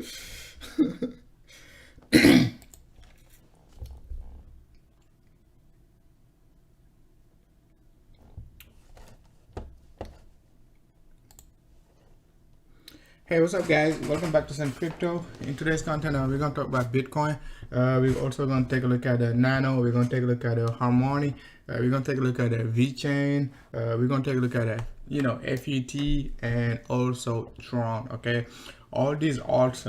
Hey, what's up, guys? Welcome back to Sun Crypto. In today's content, we're going to talk about Bitcoin. We're also going to take a look at the Nano. We're going to take a look at the Harmony. We're going to take a look at the VeChain. We're going to take a look at FET and also Tron. Okay, all these alts,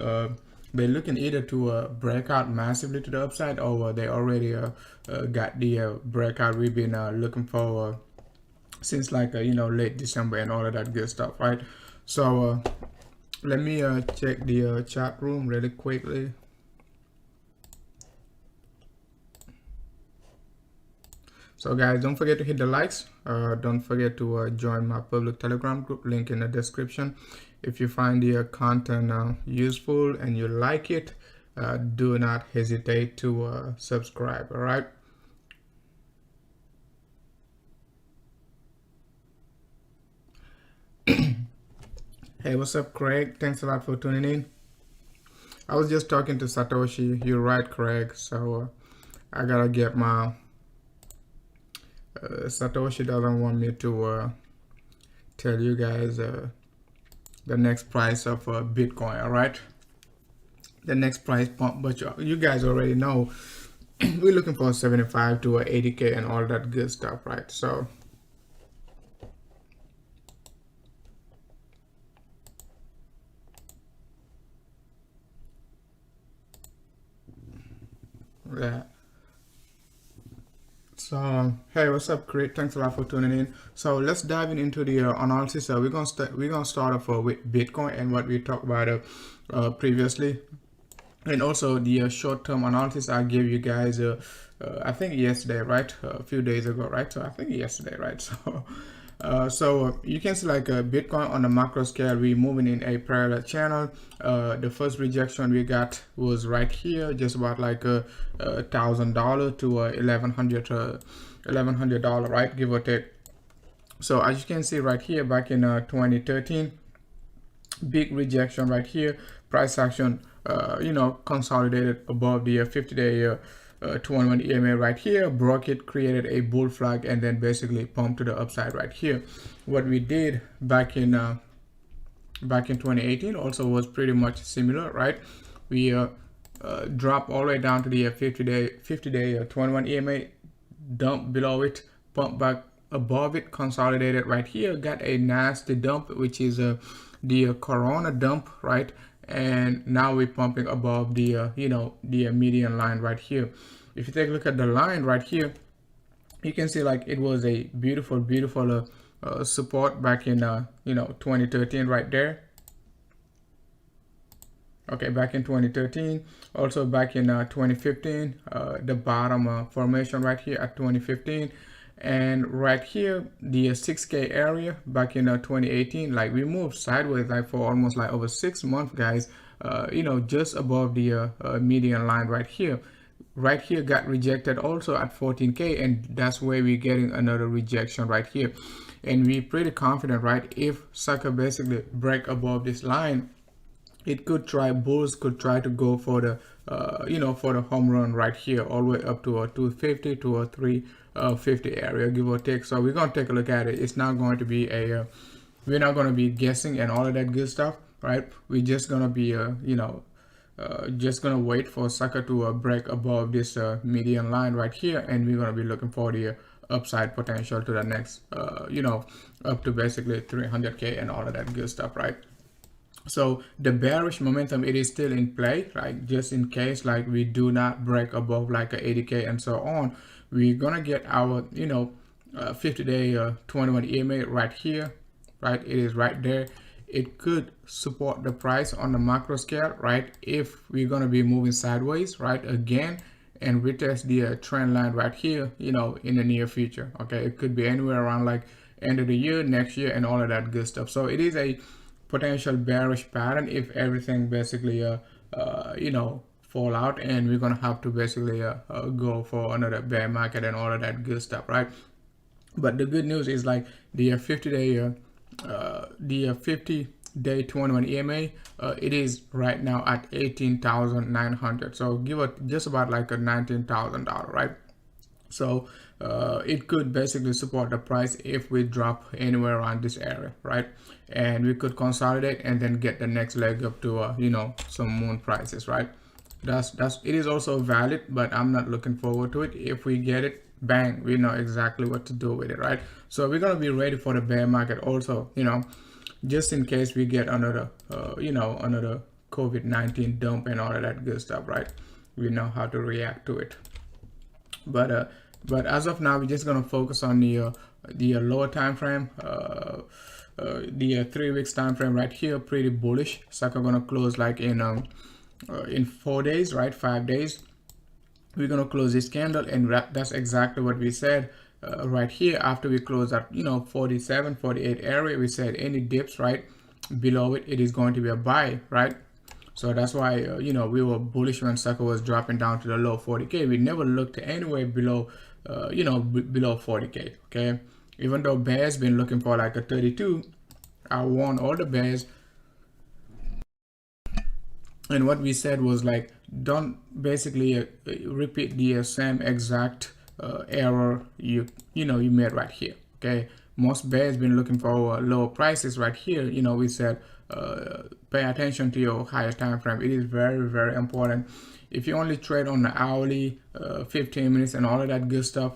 they're looking either to break out massively to the upside, or they already got the breakout we've been looking for since like late December and all of that good stuff, right? So let me check the chat room really quickly. So guys, don't forget to hit the likes. Don't forget to join my public Telegram group, link in the description. If you find the content useful and you like it, do not hesitate to subscribe. All right. Hey, what's up, Craig? Thanks a lot for tuning in. I was just talking to Satoshi. You're right, Craig. So I gotta get my Satoshi doesn't want me to tell you guys the next price of Bitcoin. All right, the next price pump, but you guys already know we're looking for 75 to 80K and all that good stuff, right? So yeah. So hey, what's up, Craig? Thanks a lot for tuning in. So let's dive into the analysis. We're gonna start off with Bitcoin and what we talked about previously, and also the short-term analysis I gave you guys. I think yesterday, right? A few days ago, right? So I think yesterday, right? So you can see like Bitcoin on the macro scale, we moving in a parallel channel. The first rejection we got was right here, just about like $1,000 to $1,100, right, give or take. So as you can see right here, back in 2013, big rejection right here, price action consolidated above the 50-day 21 EMA right here, broke it, created a bull flag, and then basically pumped to the upside right here. What we did back in 2018 also was pretty much similar, right? We dropped all the way down to the 50-day 21 EMA, dump below it, pump back above it, consolidated right here, got a nasty dump, which is the Corona dump, right? And now we're pumping above the the median line right here. If you take a look at the line right here, you can see like it was a beautiful support back in 2013 right there. Okay, back in 2013, also back in 2015, the bottom formation right here at 2015, and right here the 6K area back in 2018. Like we moved sideways like for almost like over 6 months, guys. Just above the median line right here. Right here got rejected also at 14K, and that's where we're getting another rejection right here. And we're pretty confident, right? If sucker basically break above this line, it could try, bulls could try to go for the for the home run right here, all the way up to a 250 to a 350 area, give or take. So we're gonna take a look at it. It's not going to be a we're not going to be guessing and all of that good stuff, right? We're just gonna be just gonna wait for sucker to break above this median line right here, and we're gonna be looking for the upside potential to the next up to basically 300K and all of that good stuff, right? So the bearish momentum, it is still in play, right? Just in case like we do not break above like a 80K and so on, we're gonna get our 50-day 21 EMA right here, right? It is right there. It could support the price on the macro scale, right? If we're gonna be moving sideways, right, again, and retest the trend line right here, in the near future. Okay, it could be anywhere around like end of the year, next year, and all of that good stuff. So it is a potential bearish pattern if everything basically fall out, and we're gonna have to basically go for another bear market and all of that good stuff, right? But the good news is like the 50-day the 50 day 21 EMA, it is right now at 18,900. So give it just about like a $19,000, right? So it could basically support the price if we drop anywhere around this area, right? And we could consolidate and then get the next leg up to you know, some moon prices, right? It is also valid, but I'm not looking forward to it. If we get it, bang, we know exactly what to do with it, right? So we're gonna be ready for the bear market also, you know, just in case we get another you know, another COVID-19 dump and all of that good stuff, right? We know how to react to it. But as of now, we're just gonna focus on the lower time frame. The 3 weeks time frame right here, pretty bullish. Sucker gonna close like in 4 days, right? 5 days. We're gonna close this candle, and that's exactly what we said right here. After we close that, you know, 47, 48 area, we said any dips right below it, it is going to be a buy, right? So that's why you know, we were bullish when sucker was dropping down to the low 40k. We never looked anywhere below you know, below 40k. Okay, even though bears been looking for like a 32, I warned all the bears, and what we said was like, don't basically repeat the same exact error you know, you made right here. Okay, most bears been looking for lower prices right here. You know, we said pay attention to your higher time frame. It is very, very important. If you only trade on the hourly, 15 minutes and all of that good stuff,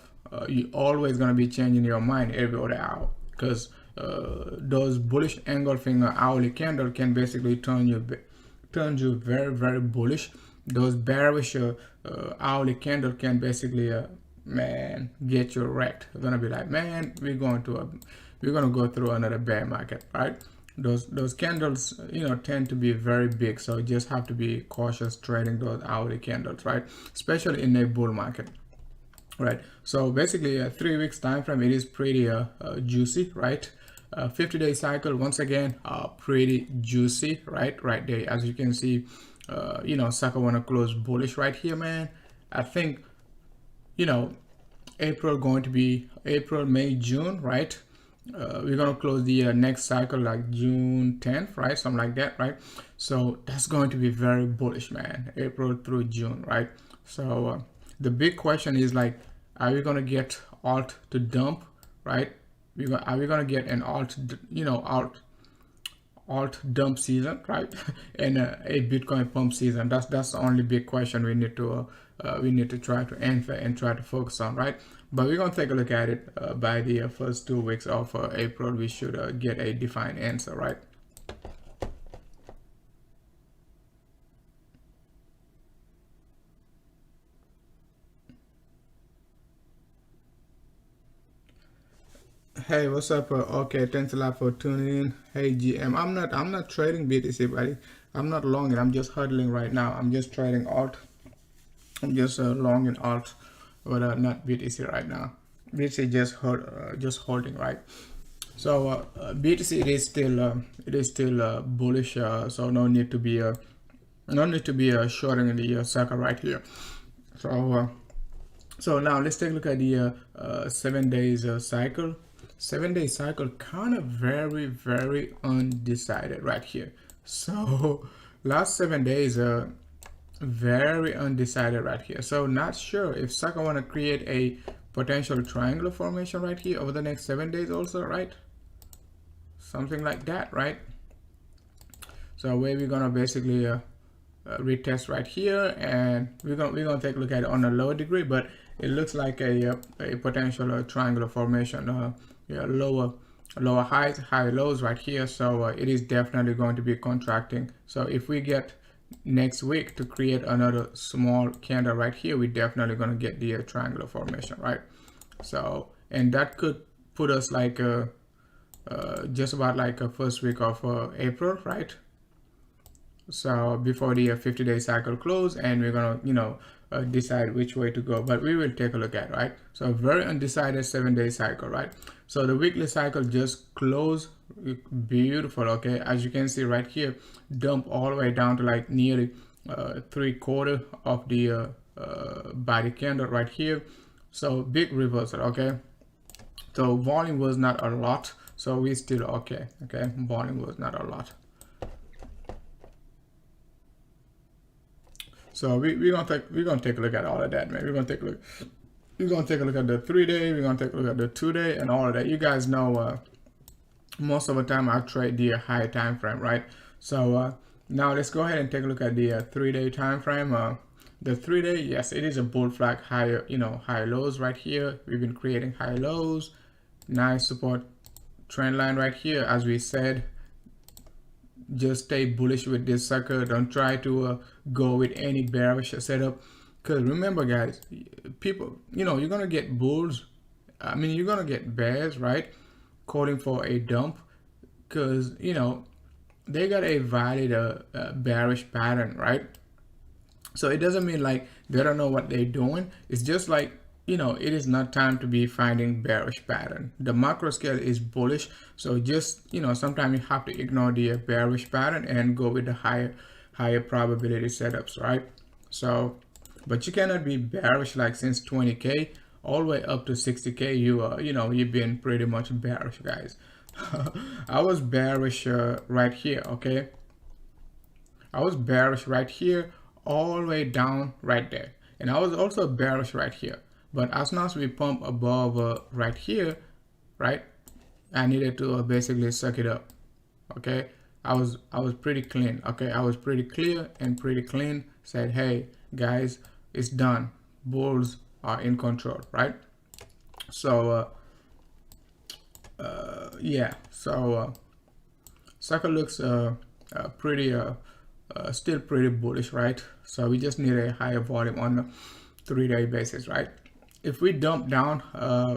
you always gonna be changing your mind every other hour, because those bullish engulfing hourly candle can basically turn you very, very bullish. Those bearish hourly candle can basically man, get you wrecked. You're gonna be like, man, we're gonna go through another bear market, right? Those candles, you know, tend to be very big, so you just have to be cautious trading those hourly candles, right? Especially in a bull market, right? So basically a 3 weeks time frame, it is pretty juicy, right? 50-day cycle, once again, pretty juicy, right there. As you can see, you know, sucker wanna close bullish right here, man. I think, you know, April going to be April, May, June, right? We're gonna close the next cycle like June 10th, right? Something like that, right? So that's going to be very bullish, man. April through June, right? So the big question is like, are we gonna get alt to dump, right? Are we gonna get an alt, you know, alt dump season, right? And a Bitcoin pump season? That's the only big question we need to try to answer and try to focus on, right? But we're gonna take a look at it by the first 2 weeks of April. We should get a defined answer, right? Hey, what's up? Okay, thanks a lot for tuning in. Hey, GM, I'm not trading BTC, buddy. I'm not long it. I'm just huddling right now. I'm just trading alt. I'm just long in alt, but not BTC right now. BTC just holding, right? So BTC, it is still bullish. So no need to be shorting the sucker right here. So now let's take a look at the 7 days cycle. 7-day cycle kind of very undecided right here. So last 7 days very undecided right here. So not sure if sucker want to create a potential triangular formation right here over the next 7 days also, right? Something like that, right? So where we're gonna basically retest right here, and we're gonna take a look at it on a lower degree, but it looks like a potential triangular formation. Yeah, lower highs, high lows right here. So it is definitely going to be contracting. So if we get next week to create another small candle right here, we're definitely going to get the triangular formation, right? So, and that could put us like just about like a first week of April, right? So before the 50-day cycle close, and we're gonna, you know, decide which way to go, but we will take a look at, right? So very undecided 7-day cycle, right? So the weekly cycle just closed, beautiful. Okay, as you can see right here, dump all the way down to like nearly 3/4 of the body candle right here. So big reversal. Okay, so volume was not a lot, so we still okay. Volume was not a lot. So we're gonna take a look at all of that, man. We're gonna take a look at the 3-day, we're gonna take a look at the 2-day and all of that. You guys know most of the time I trade the higher time frame, right? So now let's go ahead and take a look at the 3-day time frame. The 3-day, yes, it is a bull flag, higher, higher lows right here. We've been creating higher lows, nice support trend line right here. As we said, just stay bullish with this sucker. Don't try to go with any bearish setup, because remember guys, people, you're gonna get bulls, I mean you're gonna get bears, right, calling for a dump, because they got a valid bearish pattern, right? So it doesn't mean like they don't know what they're doing. It's just like, it is not time to be finding bearish pattern. The macro scale is bullish. So just, sometimes you have to ignore the bearish pattern and go with the higher probability setups, right? So, but you cannot be bearish like since 20K all the way up to 60K. You've been pretty much bearish, guys. I was bearish right here, okay? I was bearish right here, all the way down right there, and I was also bearish right here. But as soon as we pump above right here, right, I needed to basically suck it up. Okay, I was pretty clean. Okay, I was pretty clear and pretty clean. Said, hey guys, it's done. Bulls are in control, right? So yeah, so sucker looks pretty still pretty bullish, right? So we just need a higher volume on the 3-day basis, right? If we dump down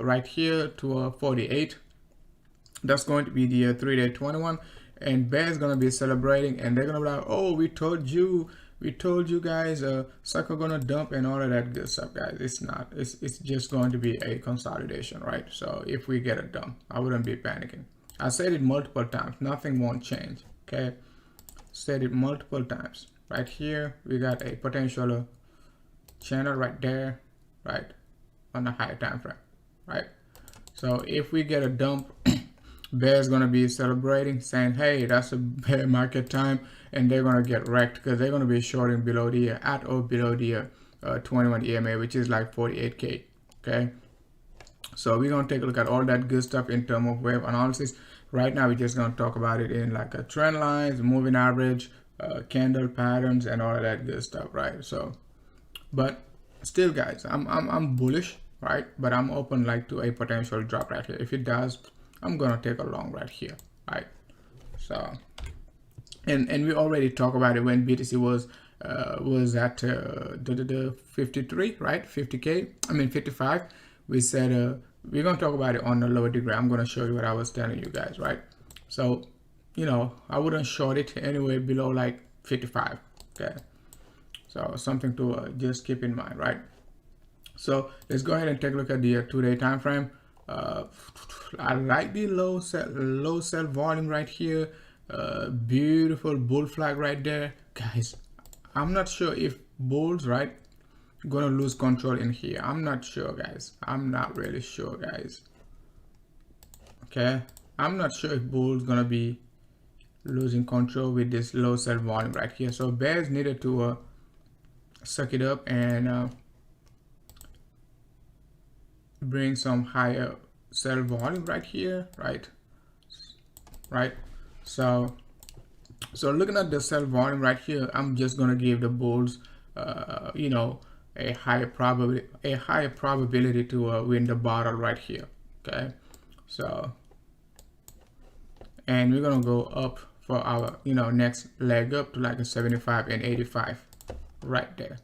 right here to 48, that's going to be the 3-day 21, and bear is going to be celebrating, and they're going to be like, oh, we told you guys, sucker gonna dump and all of that good stuff, guys. It's not, it's just going to be a consolidation, right? So if we get a dump, I wouldn't be panicking. I said it multiple times, nothing won't change. Okay, said it multiple times. Right here we got a potential channel right there, right, on the higher time frame, right? So if we get a dump, bear is going to be celebrating, saying, hey, that's a bear market time, and they're going to get wrecked because they're going to be shorting below the at or below the 21 EMA, which is like 48K. Okay, so we're going to take a look at all that good stuff in terms of wave analysis. Right now we're just going to talk about it in like a trend lines, moving average, candle patterns, and all of that good stuff, right? So, but still guys, I'm bullish, right? But I'm open like to a potential drop right here. If it does, I'm gonna take a long right here, right? So, and we already talked about it when BTC was at the 53, right? 50K, I mean 55. We said we're gonna talk about it on a lower degree. I'm gonna show you what I was telling you guys, right? So, I wouldn't short it anywhere below like 55. Okay, so something to just keep in mind, right? So let's go ahead and take a look at the 2-day time frame. I like the low sell volume right here. Beautiful bull flag right there, guys. I'm not sure if bulls, right, gonna lose control in here. I'm not sure, guys. I'm not really sure, guys. Okay, I'm not sure if bulls gonna be losing control with this low sell volume right here. So bears needed to suck it up and bring some higher sell volume right here, right? So looking at the sell volume right here, I'm just gonna give the bulls a higher probability to win the battle right here. Okay, so, and we're gonna go up for our next leg up to like a 75 and 85 right there.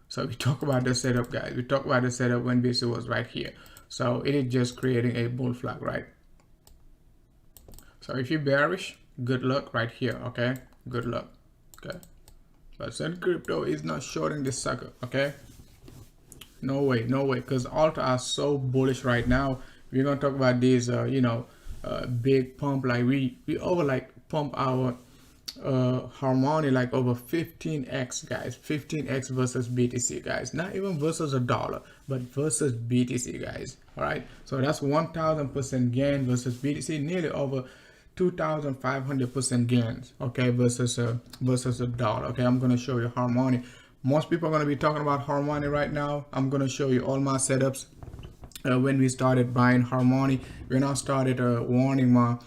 So we talk about the setup, guys. We talk about the setup when BTC was right here. So it is just creating a bull flag, right? So if you're bearish, good luck right here, okay? Good luck, okay? But Sun Crypto is not shorting this sucker, okay? No way, because alt are so bullish right now. We're gonna talk about these, big pump, like we over like pump our harmony like over 15x, guys. 15x versus BTC, guys. Not even versus a dollar, but versus BTC, guys. All right, so that's 1000% gain versus BTC, nearly over 2500% gains, okay, versus a dollar. Okay, I'm gonna show you harmony Most people are going to be talking about Harmony right now. I'm going to show you all my setups. When we started buying Harmony, when I started warning my,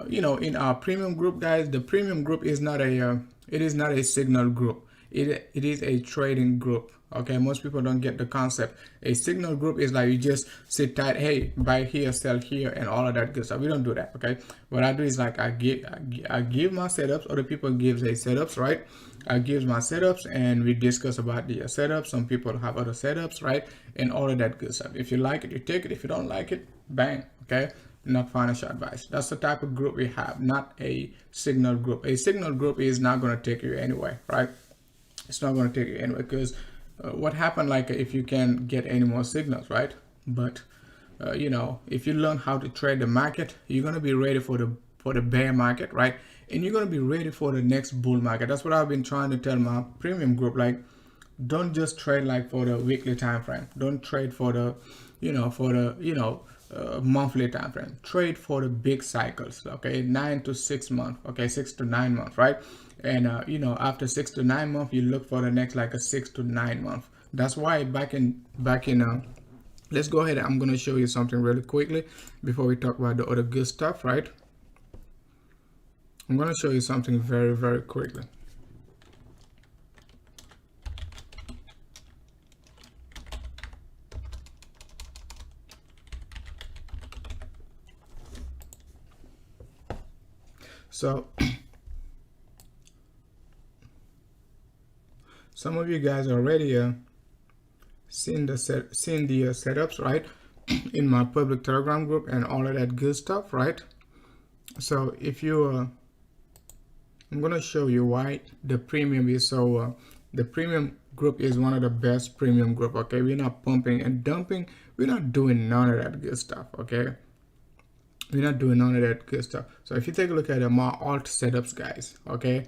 in our premium group, guys, the premium group is not a, it is not a signal group. It is a trading group. Okay, most people don't get the concept. A signal group is like you just sit tight, hey, buy here, sell here, and all of that good stuff. We don't do that. Okay, what I do is like I give my setups, other people gives a setups, right? I give my setups and we discuss about the setups. Some people have other setups, right? And all of that good stuff. If you like it, you take it. If you don't like it, bang. Okay, not financial advice. That's the type of group we have, not a signal group. A signal group is not going to take you anywhere, right? It's not going to take you anywhere because what happened, like if you can get any more signals, right? But if you learn how to trade the market, you're going to be ready for the bear market, right? And you're going to be ready for the next bull market. That's what I've been trying to tell my premium group. Like, don't just trade like for the weekly time frame. Don't trade for the monthly time frame. Trade for the big cycles. Okay, 9 to 6 months. Okay, 6 to 9 months, right? And after 6 to 9 months, you look for the next like a 6 to 9 months. That's why back in let's go ahead. I'm gonna show you something really quickly before we talk about the other good stuff, right? I'm gonna show you something very, very quickly. So some of you guys already seen the setups, right? In my public Telegram group and all of that good stuff, right? So if you I'm gonna show you why the premium is so the premium group is one of the best premium group. Okay, we're not pumping and dumping. We're not doing none of that good stuff. Okay, we're not doing none of that good stuff. So if you take a look at my alt setups, guys, okay,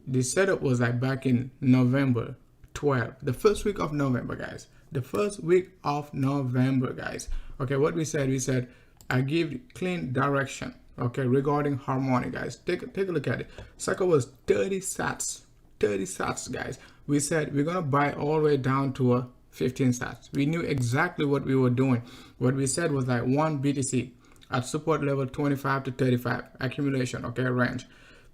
the setup was like back in November 12th, the first week of November, guys. The first week of November, guys. Okay, what we said, I give clean direction, okay, regarding Harmony, guys. Take a look at it. Cycle was 30 sats, guys. We said we're gonna buy all the way down to 15 sats. We knew exactly what we were doing. What we said was like 1 BTC at support level 25 to 35 accumulation, okay, range.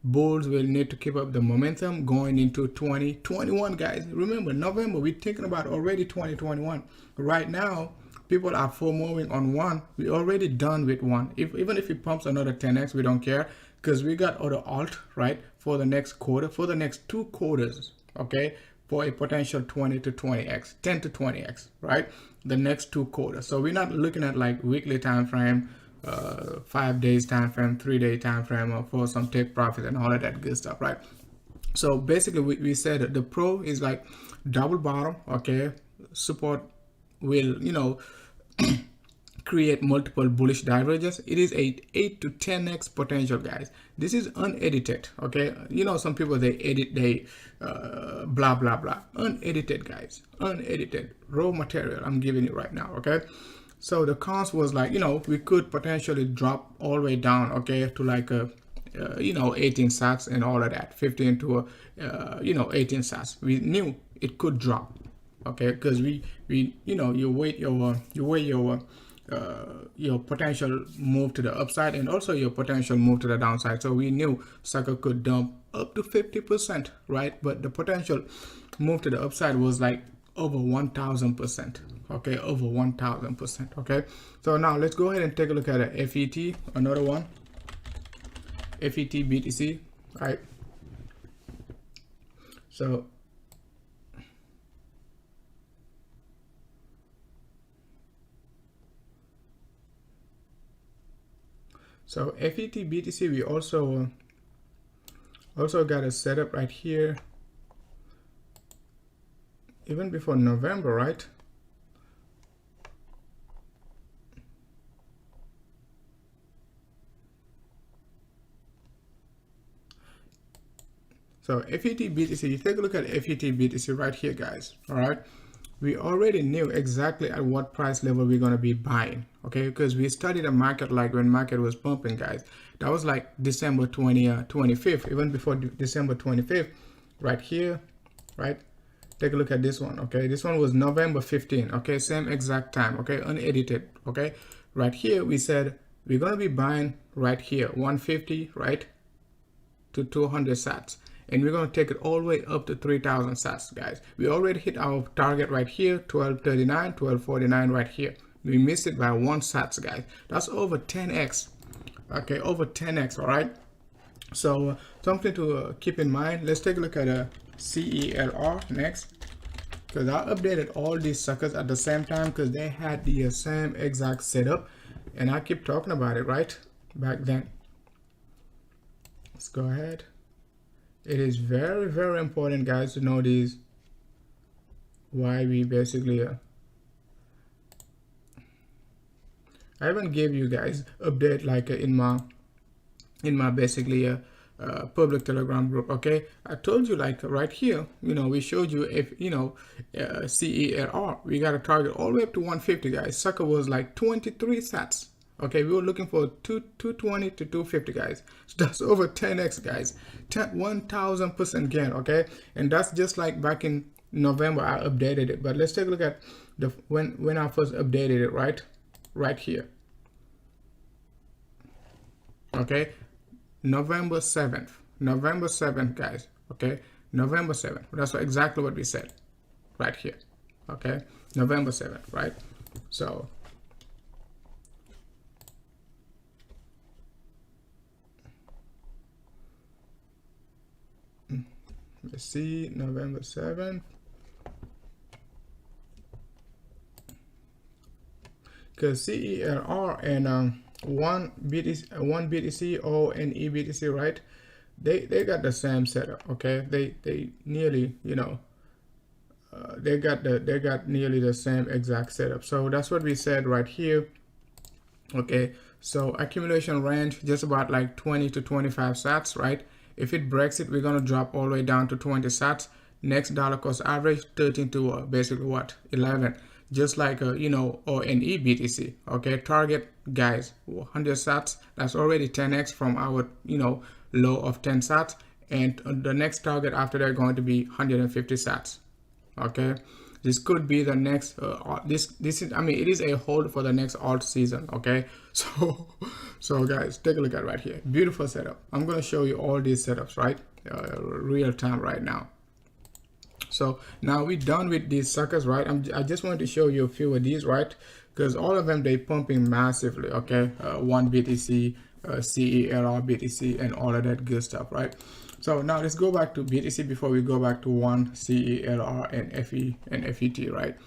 Bulls will need to keep up the momentum going into 2021, guys. Remember, November, we're thinking about already 2021. Right now, people are FOMOing on one. We already done with one. Even if it pumps another 10x, we don't care because we got other alt, right, for the next quarter, for the next 2 quarters, okay, for a potential 20 to 20x, 10 to 20x, right, the next 2 quarters. So we're not looking at like weekly time frame, 5 days time frame, 3-day time frame for some take profit and all of that good stuff, right? So basically we said that the pro is like double bottom, okay, support will create multiple bullish divergence. It is a 8 to 10x potential, guys. This is unedited, okay? Some people they edit, they blah blah blah. Unedited, guys, unedited raw material I'm giving you right now, okay? So the cons was like, we could potentially drop all the way down, okay, to like 18 sats and all of that, 15 to 18 sats. We knew it could drop, okay, because you weigh your potential move to the upside and also your potential move to the downside. So we knew cycle could dump up to 50%, right? But the potential move to the upside was like over 1000%, okay, over 1000%, okay. So now let's go ahead and take a look at a FET, another one, FET BTC, right? So FET BTC, we also got a setup right here even before November, right? So FET BTC, you take a look at FET BTC right here, guys. All right, we already knew exactly at what price level we're going to be buying, okay, because we studied the market like when market was pumping, guys. That was like December 25th, even before December 25th, right here, right? take a look at this one. Okay, this one was November 15. Okay, same exact time. Okay, unedited. Okay, right here we said we're gonna be buying right here 150, right, to 200 sats, and we're gonna take it all the way up to 3,000 sats, guys. We already hit our target right here, 1239, 1249 right here. We missed it by 1 sats, guys. That's over 10x. Okay, over 10x. All right. So something to keep in mind. Let's take a look at CELR next, because I updated all these suckers at the same time because they had the same exact setup, and I keep talking about it right back then. Let's go ahead. It is very, very important, guys, to know these. Why we basically I even gave you guys update like in my basically public Telegram group. Okay, I told you like right here, you know, we showed you if you know CELR, we got a target all the way up to 150, guys. Sucker was like 23 sats. Okay, we were looking for 220 to 250, guys. So that's over 10x, guys. 1000% gain. Okay, and that's just like back in November I updated it. But let's take a look at the when I first updated it, right here. Okay, November 7th, guys. Okay, November 7th. That's exactly what we said right here. Okay, November 7th, right? So let's see, November 7th. Because CELR and one BTC or an EBTC, right? They got the same setup. Okay, they nearly, you know, they got nearly the same exact setup. So that's what we said right here. Okay, so accumulation range just about like 20 to 25 sats, right? If it breaks it, we're gonna drop all the way down to 20 sats. Next dollar cost average 13 to basically what, 11. Just like you know, or an EBTC. Okay, target, guys, 100 sats. That's already 10x from our, you know, low of 10 sats, and the next target after that going to be 150 sats. Okay, this could be the next this is, I mean, it is a hold for the next alt season. Okay, so guys, take a look at right here. Beautiful setup. I'm gonna show you all these setups, right, real time right now. So now we're done with these suckers, right? I just wanted to show you a few of these, right? Because all of them, they pumping massively. Okay, 1 BTC, CELR BTC, and all of that good stuff, right? So now let's go back to BTC before we go back to 1 CELR and FE and FET, right?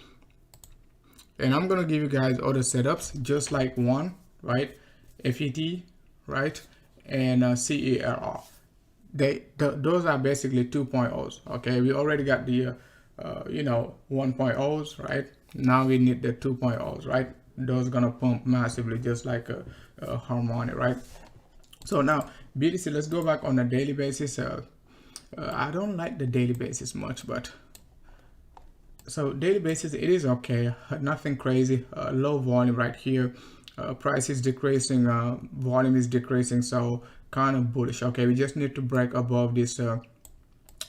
And I'm gonna give you guys other setups just like 1, right? FET, right? And CELR. Those are basically 2.0s. Okay, we already got the you know, 1.0s, right? Now we need the 2.0s, right? Those gonna pump massively just like a harmony, right? So now BTC, let's go back on a daily basis. I don't like the daily basis much, but so daily basis, it is okay, nothing crazy. Low volume right here. Price is decreasing, volume is decreasing, so kind of bullish. Okay, we just need to break above this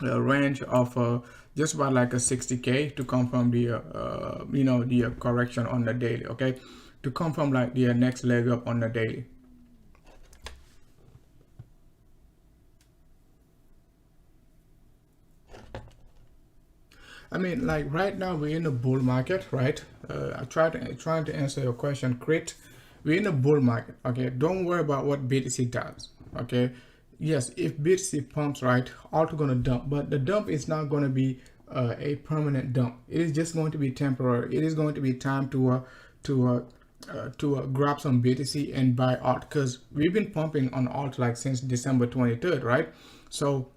range of just about like a 60k to come from the you know, the correction on the daily. Okay, to come from like the next leg up on the daily. I mean, like right now we're in a bull market, right? I'm trying to answer your question, Crit. We're in a bull market. Okay, don't worry about what BTC does. Okay, yes, if BTC pumps, right, alt gonna dump, but the dump is not gonna be a permanent dump. It is just going to be temporary. It is going to be time to grab some BTC and buy alt, because we've been pumping on alt like since December 23rd, right? So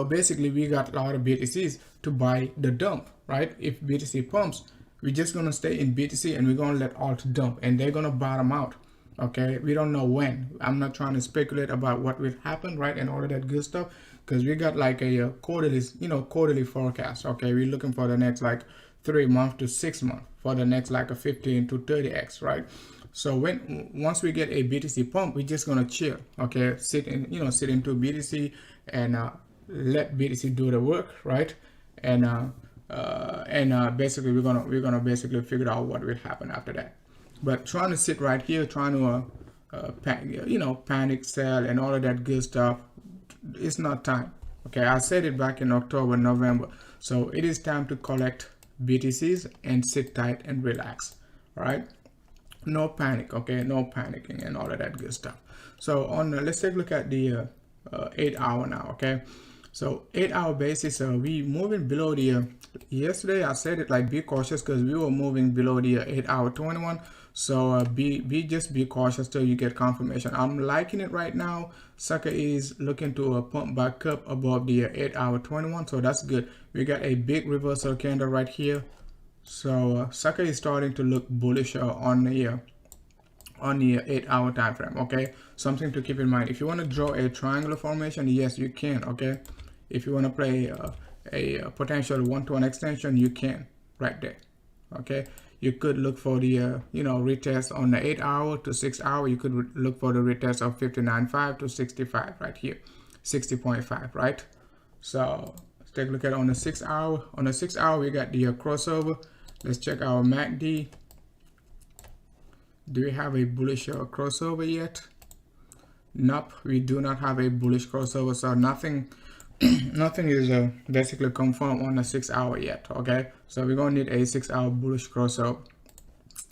basically we got a lot of BTCs to buy the dump, right? If BTC pumps, we're just gonna stay in BTC and we're gonna let alt dump, and they're gonna bottom out. Okay, we don't know when. I'm not trying to speculate about what will happen, right, and all of that good stuff, because we got like a quarterly, you know, quarterly forecast. Okay, we're looking for the next like 3 months to 6 months for the next like a 15 to 30x, right? So once we get a BTC pump, we're just gonna chill. Okay, sit into BTC and let BTC do the work, right? And basically we're gonna basically figure out what will happen after that. But trying to sit right here, trying to panic sell and all of that good stuff, it's not time. Okay, I said it back in October, November. So it is time to collect BTCs and sit tight and relax. All right, no panic. Okay, no panicking and all of that good stuff. So let's take a look at the 8 hour now. Okay, so 8 hour basis, we moving below the yesterday I said it like be cautious because we were moving below the 8 hour 21. So just be cautious till you get confirmation. I'm liking it right now. Sucker is looking to pump back up above the 8 hour 21, so that's good. We got a big reversal candle right here. So sucker is starting to look bullish on the 8 hour time frame. Okay, something to keep in mind. If you want to draw a triangular formation, yes you can. Okay, if you want to play a potential 1-to-1 extension, you can right there. Okay, you could look for the retest on the 8 hour to 6 hour. You could look for the retest of 59.5 to 65 right here, 60.5, right? So let's take a look at on the 6 hour. On the 6 hour, we got the crossover. Let's check our MACD. Do we have a bullish crossover yet? Nope, we do not have a bullish crossover. So nothing is basically confirmed on the 6 hour yet. Okay, so we're gonna need a 6 hour bullish crossover.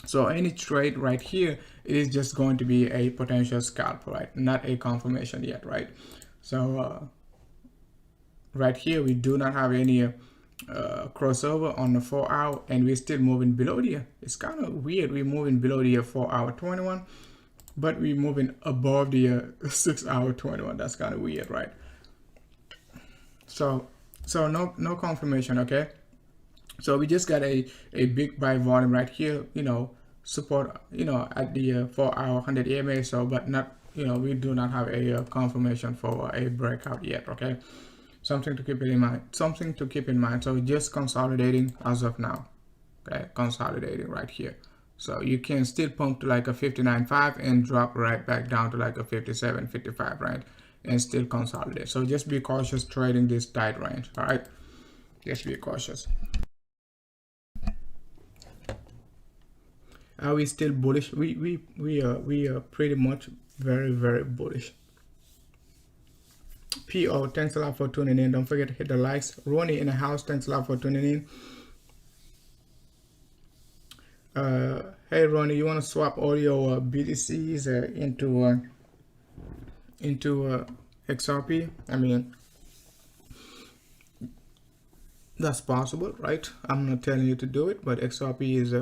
So any trade right here, it is just going to be a potential scalp, right? Not a confirmation yet, right? So right here we do not have any crossover on the 4 hour, and we're still moving below the, it's kind of weird, we're moving below the 4 hour 21, but we're moving above the 6 hour 21. That's kind of weird, right? So no confirmation. Okay, so we just got a big buy volume right here, support at the 4 hour 100 EMA. So but not, we do not have a confirmation for a breakout yet. Okay, something to keep in mind. So just consolidating as of now. Okay, consolidating right here. So you can still pump to like a 59.5 and drop right back down to like a 57, 55, right? And still consolidate. So just be cautious trading this tight range. All right, just be cautious. Are we still bullish? We are pretty much very bullish. PO, thanks a lot for tuning in. Don't forget to hit the likes. Ronnie in the house, thanks a lot for tuning in. Hey Ronnie, you want to swap all your BTCs into XRP? I mean, that's possible, right? I'm not telling you to do it, but XRP is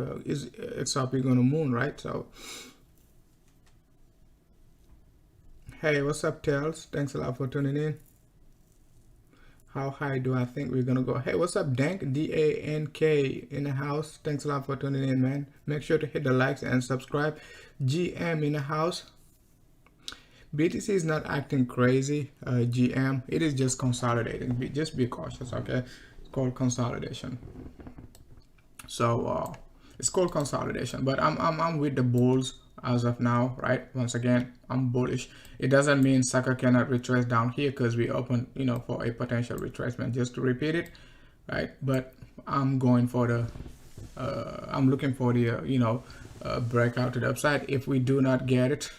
XRP gonna moon, right? So hey, what's up, Tails? Thanks a lot for tuning in. How high do I think we're gonna go? Hey, what's up, Dank? D-A-N-K in the house. Thanks a lot for tuning in, man. Make sure to hit the likes and subscribe. GM in the house. BTC is not acting crazy, GM. It is just consolidating. Just be cautious, okay? It's called consolidation. So it's called consolidation. But I'm with the bulls as of now, right? Once again, I'm bullish. It doesn't mean sucker cannot retrace down here because we open, for a potential retracement. Just to repeat it, right? But I'm going for the, I'm looking for the, breakout to the upside. If we do not get it,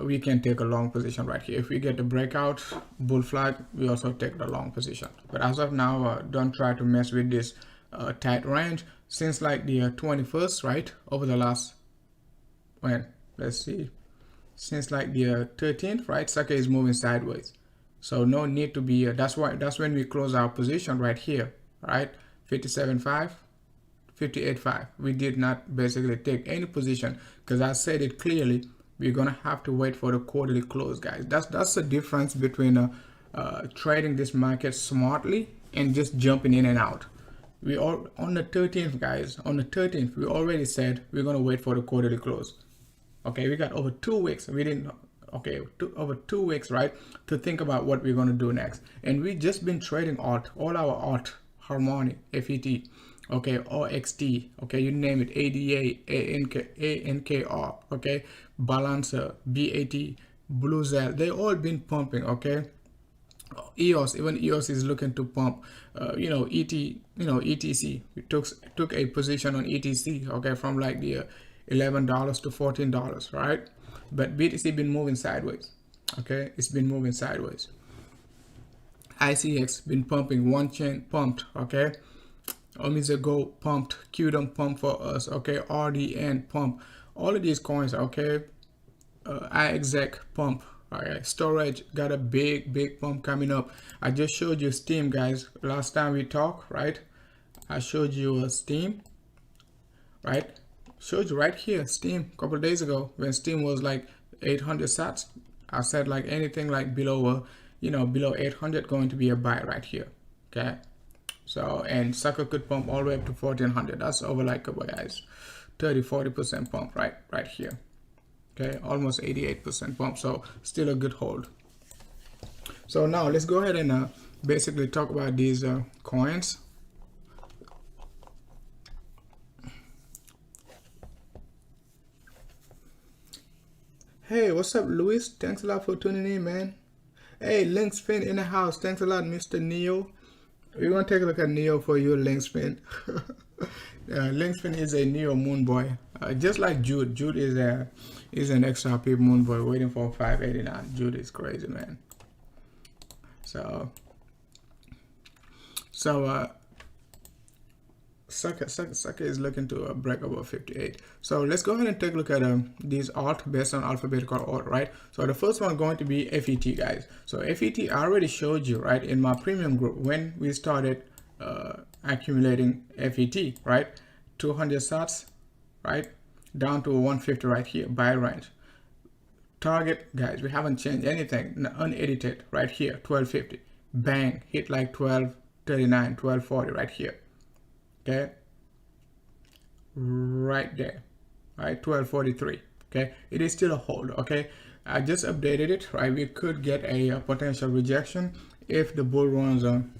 we can take a long position right here. If we get the breakout bull flag, we also take the long position. But as of now, don't try to mess with this tight range since like the 21st, right? Over the last, let's see, since like the 13th, right? Sucker is moving sideways, so no need to be. That's when we close our position right here, right? 57.5, 58.5. We did not basically take any position because I said it clearly. We're gonna have to wait for the quarterly close, guys. That's the difference between trading this market smartly and just jumping in and out. We all on the 13th, guys. On the 13th, we already said we're gonna wait for the quarterly close. Okay, we got over 2 weeks. We didn't. Okay, over 2 weeks, right, to think about what we're gonna do next. And we just been trading alt, all our alt, Harmony, FET. Okay, OXT, okay, you name it, ADA, ANKR, okay, Balancer, BAT, Blue Zell, they all been pumping, okay. EOS, even EOS is looking to pump. ETC. We took a position on ETC, okay, from like the $11 to $14, right? But BTC been moving sideways, okay? It's been moving sideways. ICX been pumping, one chain pumped, okay? Omisa Go pumped, Qdom pumped for us, okay? RDN pump, all of these coins, okay? iExec pump. All right, storage got a big pump coming up. I just showed you Steam, guys, last time we talked, right? I showed you Steam, right? Showed you right here Steam a couple of days ago when Steam was like 800 sats. I said like anything like below below 800 going to be a buy right here, okay? So, and sucker could pump all the way up to 1400. That's over like guys 30-40% pump right here. Okay, almost 88% pump, so still a good hold. So now let's go ahead and basically talk about these coins. Hey, what's up, Luis? Thanks a lot for tuning in, man. Hey, Linkspin in the house. Thanks a lot, Mr. Neo. We're gonna take a look at Neo for you, Linkspin. Linkspin is a Neo moon boy, just like Jude. Jude is an XRP moon boy waiting for 589. Jude is crazy, man. So Sucker is looking to break above 58. So let's go ahead and take a look at these alt based on alphabetical order, right? So the first one going to be FET, guys. So FET, I already showed you, right, in my premium group when we started accumulating FET, right? 200 sats, right, down to 150 right here, buy range. Target, guys, we haven't changed anything, unedited right here, 1250. Bang, hit like 1239, 1240 right here. Okay, right there, right, 1243. Okay, it is still a hold. Okay, I just updated it, right? We could get a potential rejection if the bull runs on.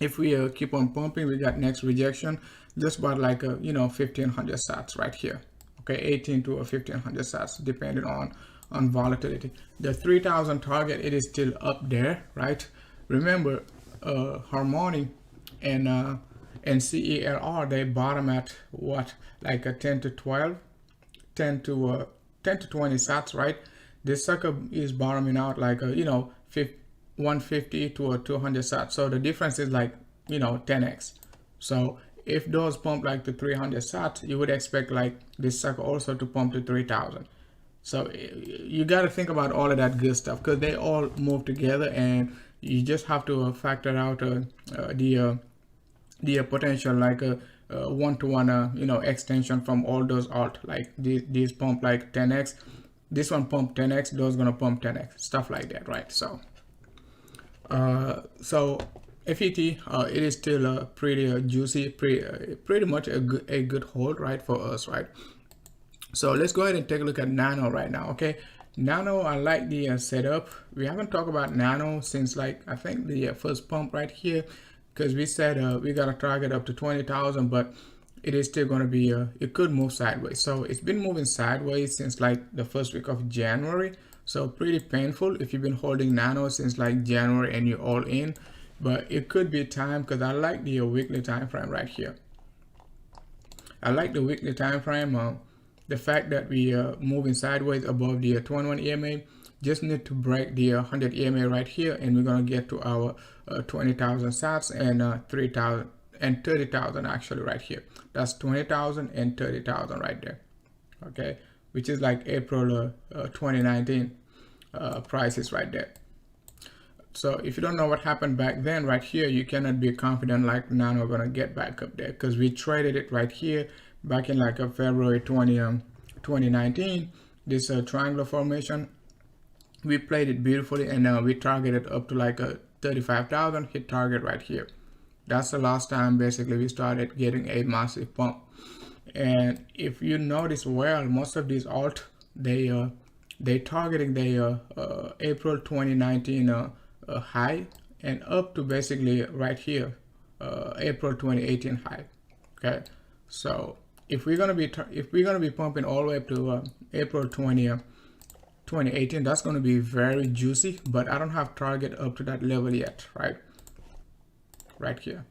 If we keep on pumping, we got next rejection just about like 1500 sats right here. Okay, 18 to 1500 sats depending on volatility. The 3000 target, it is still up there, right? Remember, Harmony and CELR, they bottom at what, like a 10 to 12, 10 to 20 sats, right? This sucker is bottoming out like 150 to 200 sats. So the difference is like 10x. So if those pump like to 300 sats, you would expect like this sucker also to pump to 3000. So you got to think about all of that good stuff because they all move together, and you just have to factor out the potential like a one-to-one extension from all those alt, like these pump like 10x, this one pump 10x, those gonna pump 10x, stuff like that, right? So FET, it is still pretty juicy, pretty much a good hold, right, for us, right? So let's go ahead and take a look at Nano right now. Okay, Nano, I like the setup. We haven't talked about Nano since like I think the first pump right here, because we said we got a target up to 20,000, but it is still going to be it could move sideways. So it's been moving sideways since like the first week of January. So pretty painful if you've been holding Nano since like January and you're all in, but it could be time because I like the weekly time frame right here. I like the weekly time frame. The fact that we are moving sideways above the 21 EMA, just need to break the 100 EMA right here, and we're gonna get to our 20,000 sats and 3,000 and 30,000 actually right here. That's 20,000 and 30,000 right there. Okay, which is like April 2019 prices right there. So if you don't know what happened back then right here, you cannot be confident like Nano gonna get back up there, because we traded it right here back in like February 2019, this triangular formation. We played it beautifully, and we targeted up to like 35,000, hit target right here. That's the last time basically we started getting a massive pump. And if you notice well, most of these alt, they targeting the April 2019 high and up to basically right here April 2018 high. Okay, so if we're gonna be pumping all the way up to April 2019 2018, that's going to be very juicy, but I don't have target up to that level yet, right here.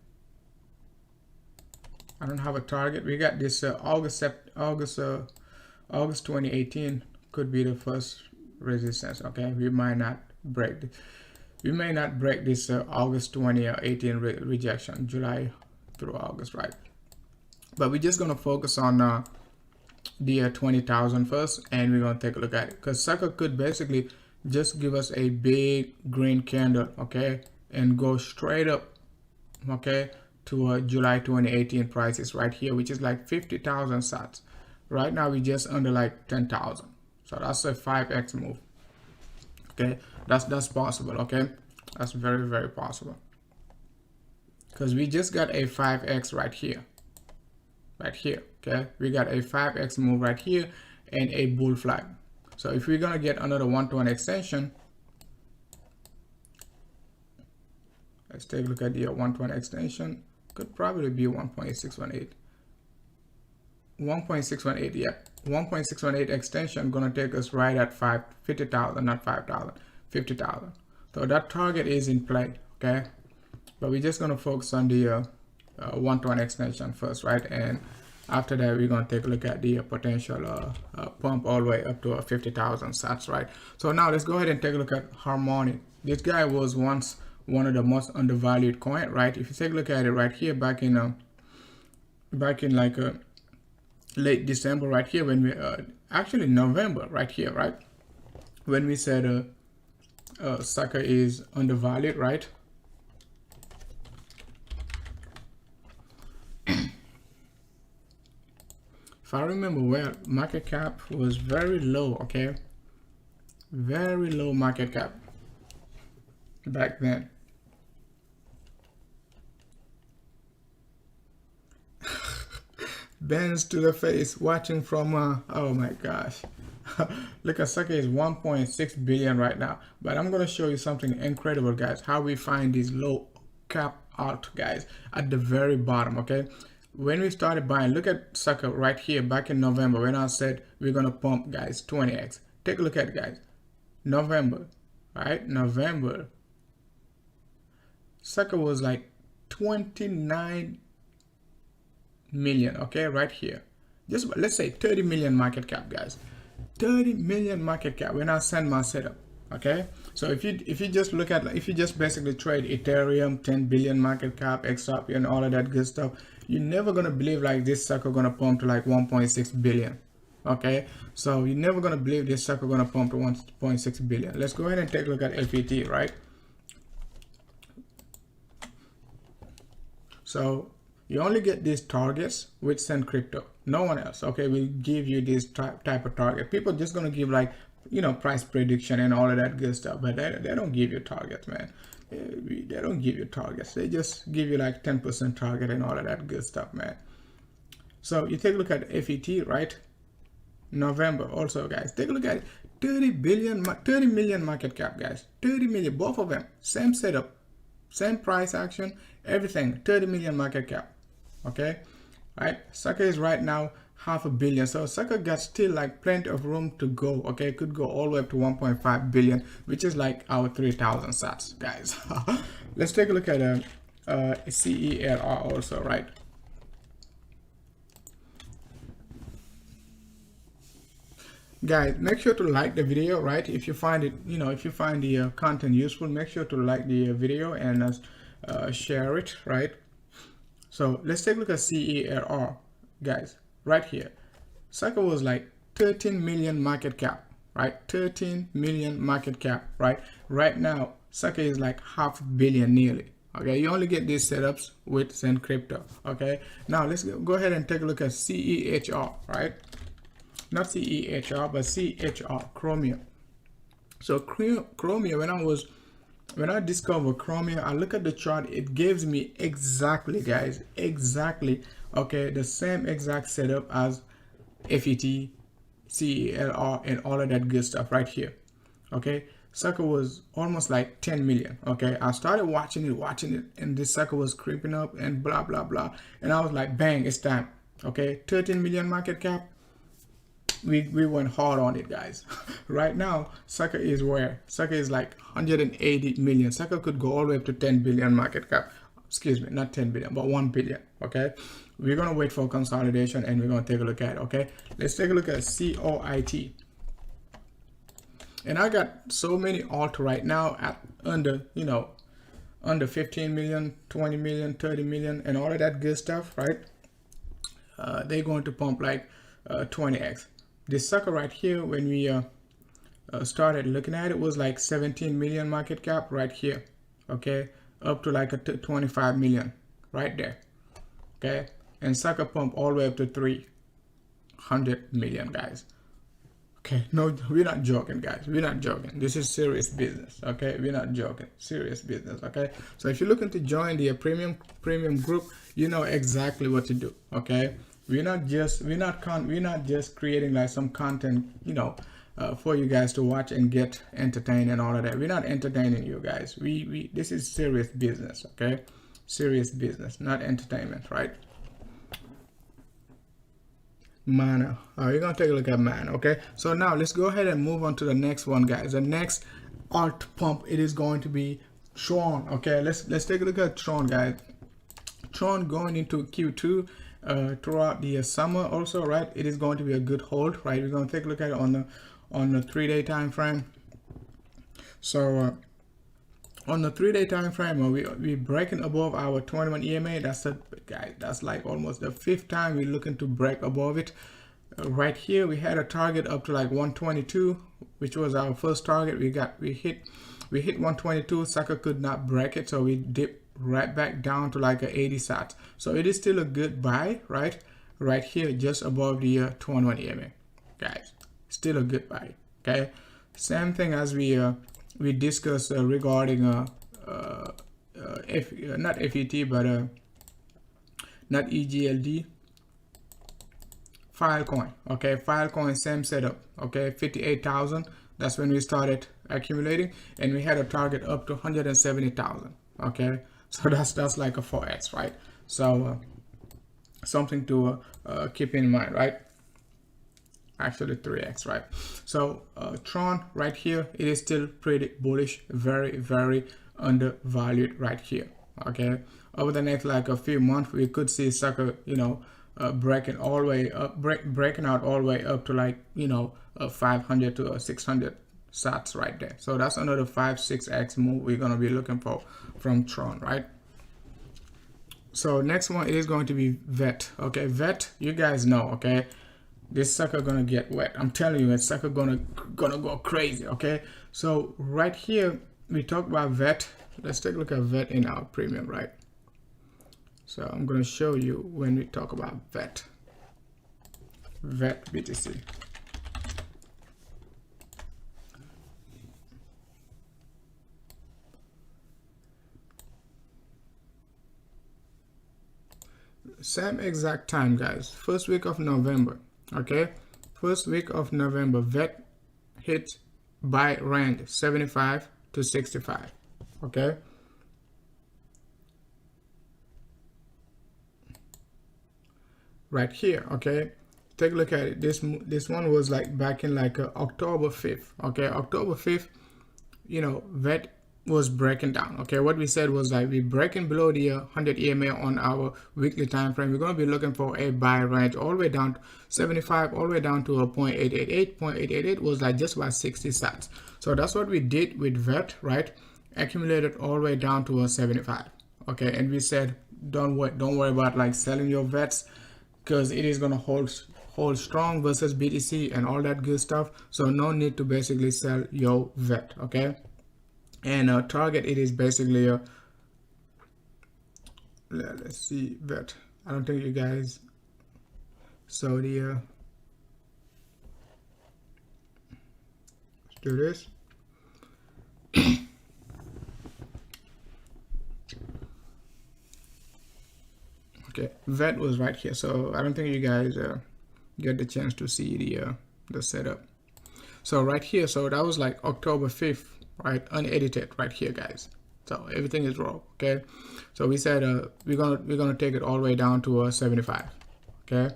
I don't have a target. We got this August 2018 could be the first resistance. Okay, we might not break this August 2018 rejection, July through August, right? But we're just gonna focus on the 20,000 first, and we're gonna take a look at it, because sucker could basically just give us a big green candle, okay, and go straight up, okay, to July 2018 prices right here, which is like 50,000 sats. Right now we just under like 10,000, so that's a 5x move. Okay, that's possible. Okay, that's very, very possible, because we just got a 5x right here. Okay, we got a 5x move right here and a bull flag. So if we're gonna get another 1-to-1 extension, let's take a look at the 1-to-1 extension. Could probably be 1.618. 1.618, yeah. 1.618 extension gonna take us right at 50,000, not 5,000, 50,000. So that target is in play, okay? But we're just gonna focus on the 1-to-1 extension first, right? And after that, we're gonna take a look at the potential pump all the way up to 50,000 sats, right? So now let's go ahead and take a look at Harmonic. This guy was once one of the most undervalued coin, right? If you take a look at it right here, back in like late December, right here, when we actually November, right here, right, when we said sucker is undervalued, right? If I remember well, market cap was very low, okay, very low market cap back then. Bends to the face, watching from oh my gosh. Look at sucker is 1.6 billion right now. But I'm gonna show you something incredible, guys, how we find these low cap alt guys at the very bottom. Okay, when we started buying, look at sucker right here back in November when I said we're gonna pump, guys, 20x. Take a look at it, guys. November, right? November, sucker was like 29 million, okay, right here. Just let's say 30 million market cap, guys. 30 million market cap when I send my setup. Okay, so if you just look at, if you just basically trade Ethereum, 10 billion market cap, XRP, and all of that good stuff, you're never gonna believe like this sucker gonna pump to like 1.6 billion. Okay, so you're never gonna believe this sucker gonna pump to 1.6 billion. Let's go ahead and take a look at FET, right? So you only get these targets with Send Crypto. No one else, okay, will give you this type of target. People just gonna give like, you know, price prediction and all of that good stuff, but they don't give you targets, man. They don't give you targets. They just give you like 10% target and all of that good stuff, man. So you take a look at FET, right? November also, guys. Take a look at it. 30 million market cap, guys. 30 million, both of them. Same setup, same price action, everything. 30 million market cap. Okay, right? Sucker is right now 500 million, so sucker got still like plenty of room to go. Okay, could go all the way up to 1.5 billion, which is like our 3,000 sats, guys. Let's take a look at CERR also, right? Guys, make sure to like the video, right? If you find it, you know, if you find the content useful, make sure to like the video and share it, right? So let's take a look at CERR, guys, right here. Sucker was like 13 million market cap, right? 13 million market cap, right? Right now, sucker is like 500 million nearly. Okay, you only get these setups with Send Crypto. Okay, now let's go ahead and take a look at CEHR, right? Not CEHR, but CHR, Chromium. So Chromium, when I discovered Chromium, I look at the chart, it gives me exactly, guys, exactly, okay, the same exact setup as FET, CERR, and all of that good stuff right here. Okay, sucker was almost like 10 million. Okay, I started watching it, and this sucker was creeping up and blah blah blah, and I was like, bang, it's time. Okay, 13 million market cap. we went hard on it, guys. Right now, sucker is where? Sucker is like 180 million. Sucker could go all the way up to 10 billion market cap. Excuse me, not 10 billion, but 1 billion. Okay, we're gonna wait for consolidation and we're gonna take a look at it. Okay, let's take a look at COIT. And I got so many alt right now at under, you know, under 15 million, 20 million, 30 million, and all of that good stuff, right? They're going to pump like 20x. This sucker right here, when we started looking at it, was like 17 million market cap right here. Okay, up to like a 25 million right there. Okay, and sucker pump all the way up to 300 million, guys. Okay, no, we're not joking, guys. We're not joking. This is serious business. Okay, we're not joking. Serious business. Okay, so if you're looking to join the premium group, you know exactly what to do. Okay, we're not just creating like some content, you know, for you guys to watch and get entertained and all of that. We're not entertaining you guys. This is serious business. Okay, serious business, not entertainment, right? Mana. We're gonna take a look at Mana. Okay, so now let's go ahead and move on to the next one, guys. The next alt pump, it is going to be Tron. Okay, let's take a look at Tron, guys. Tron going into Q2 throughout the summer also, right? It is going to be a good hold, right? We're gonna take a look at it on the 3-day time frame. So on the 3-day time frame, we breaking above our 21 EMA. That's guys, that's like almost the 5th time we're looking to break above it. Right here we had a target up to like 122, which was our first target. We hit 122. Sucker could not break it, so we dipped right back down to like a 80 sats. So it is still a good buy, right here just above the 21 EMA, guys. Still a good buy. Okay, same thing as we discussed regarding not FET, but not EGLD, Filecoin. Okay, Filecoin, same setup. Okay, 58,000. That's when we started accumulating, and we had a target up to 170,000. Okay, so that's like a 4x, right? So something to keep in mind, right? Actually 3x, right? So Tron right here, it is still pretty bullish, very undervalued right here. Okay, over the next like a few months we could see sucker, you know, breaking all the way up, breaking out all the way up to like, you know, 500 to 600 sats right there. So that's another 5-6x move we're gonna be looking for from Tron, right? So next one is going to be VET. Okay, VET, you guys know, okay, this sucker gonna get wet. I'm telling you, this sucker gonna go crazy. Okay, so right here we talk about VET. Let's take a look at VET in our premium, right? So I'm gonna show you when we talk about VET BTC. Same exact time, guys. First week of November. Okay, first week of November, VET hit buy range 75 to 65. Okay, right here. Okay, take a look at it. This one was like back in like October 5th. Okay, October 5th, you know, VET was breaking down. Okay, what we said was like we breaking below the 100 EMA on our weekly time frame. We're going to be looking for a buy range all the way down to 75, all the way down to a 0.888. 0.888 was like just about 60 sats. So that's what we did with VET, right? Accumulated all the way down to a 75. Okay, and we said don't worry about like selling your VETs, because it is going to hold strong versus BTC and all that good stuff. So no need to basically sell your VET. Okay, and target, it is basically a, let's see, VET. I don't think you guys saw the let's do this. Okay, VET was right here, so I don't think you guys get the chance to see the setup. So right here, so that was like October 5th, right? Unedited right here, guys. So everything is raw. Okay, so we said we're gonna take it all the way down to 75. Okay,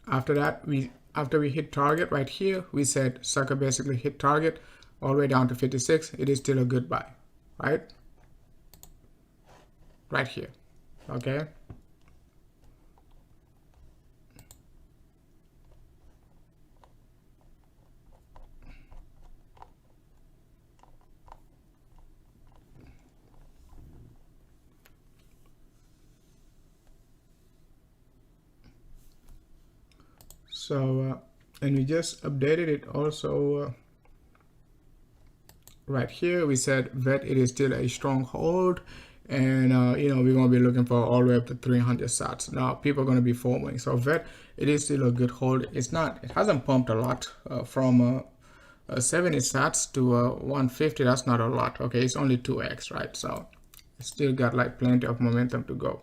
after that we after we hit target right here, we said sucker basically hit target all the way down to 56. It is still a good buy, right? Right here, okay? So, and we just updated it also right here. We said that it is still a strong hold, and you know, we're going to be looking for all the way up to 300 sats. Now people are going to be forming, so that it is still a good hold. It hasn't pumped a lot from 70 sats to 150. That's not a lot. Okay, it's only 2x, right? So it's still got like plenty of momentum to go,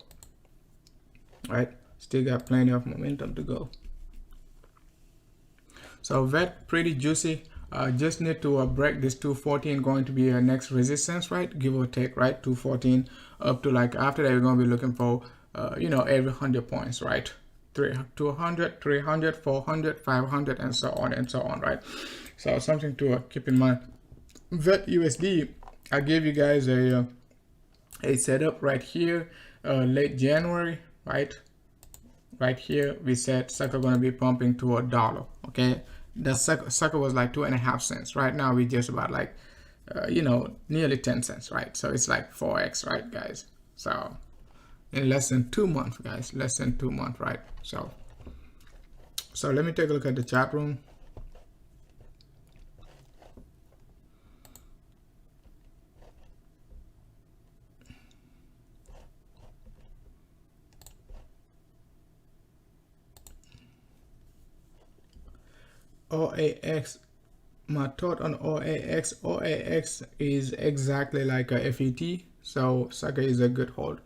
right? Still got plenty of momentum to go. So that pretty juicy. Just need to break this 214, going to be a next resistance, right? Give or take, right? 214 up to, like, after that we're going to be looking for you know, every 100 points, right? 200, 300, 400, 500, and so on, right? So something to keep in mind. That USD, I gave you guys a setup right here, late January, right? Right here we said sucker gonna be pumping to $1. Okay, the sucker was like 2.5 cents. Right now we just about like you know, nearly 10 cents, right? So it's like 4x, right, guys? So in less than 2 months, guys, less than 2 months, right? So let me take a look at the chat room. OAX, my thought on OAX is exactly like a FET, so sucker is a good hold.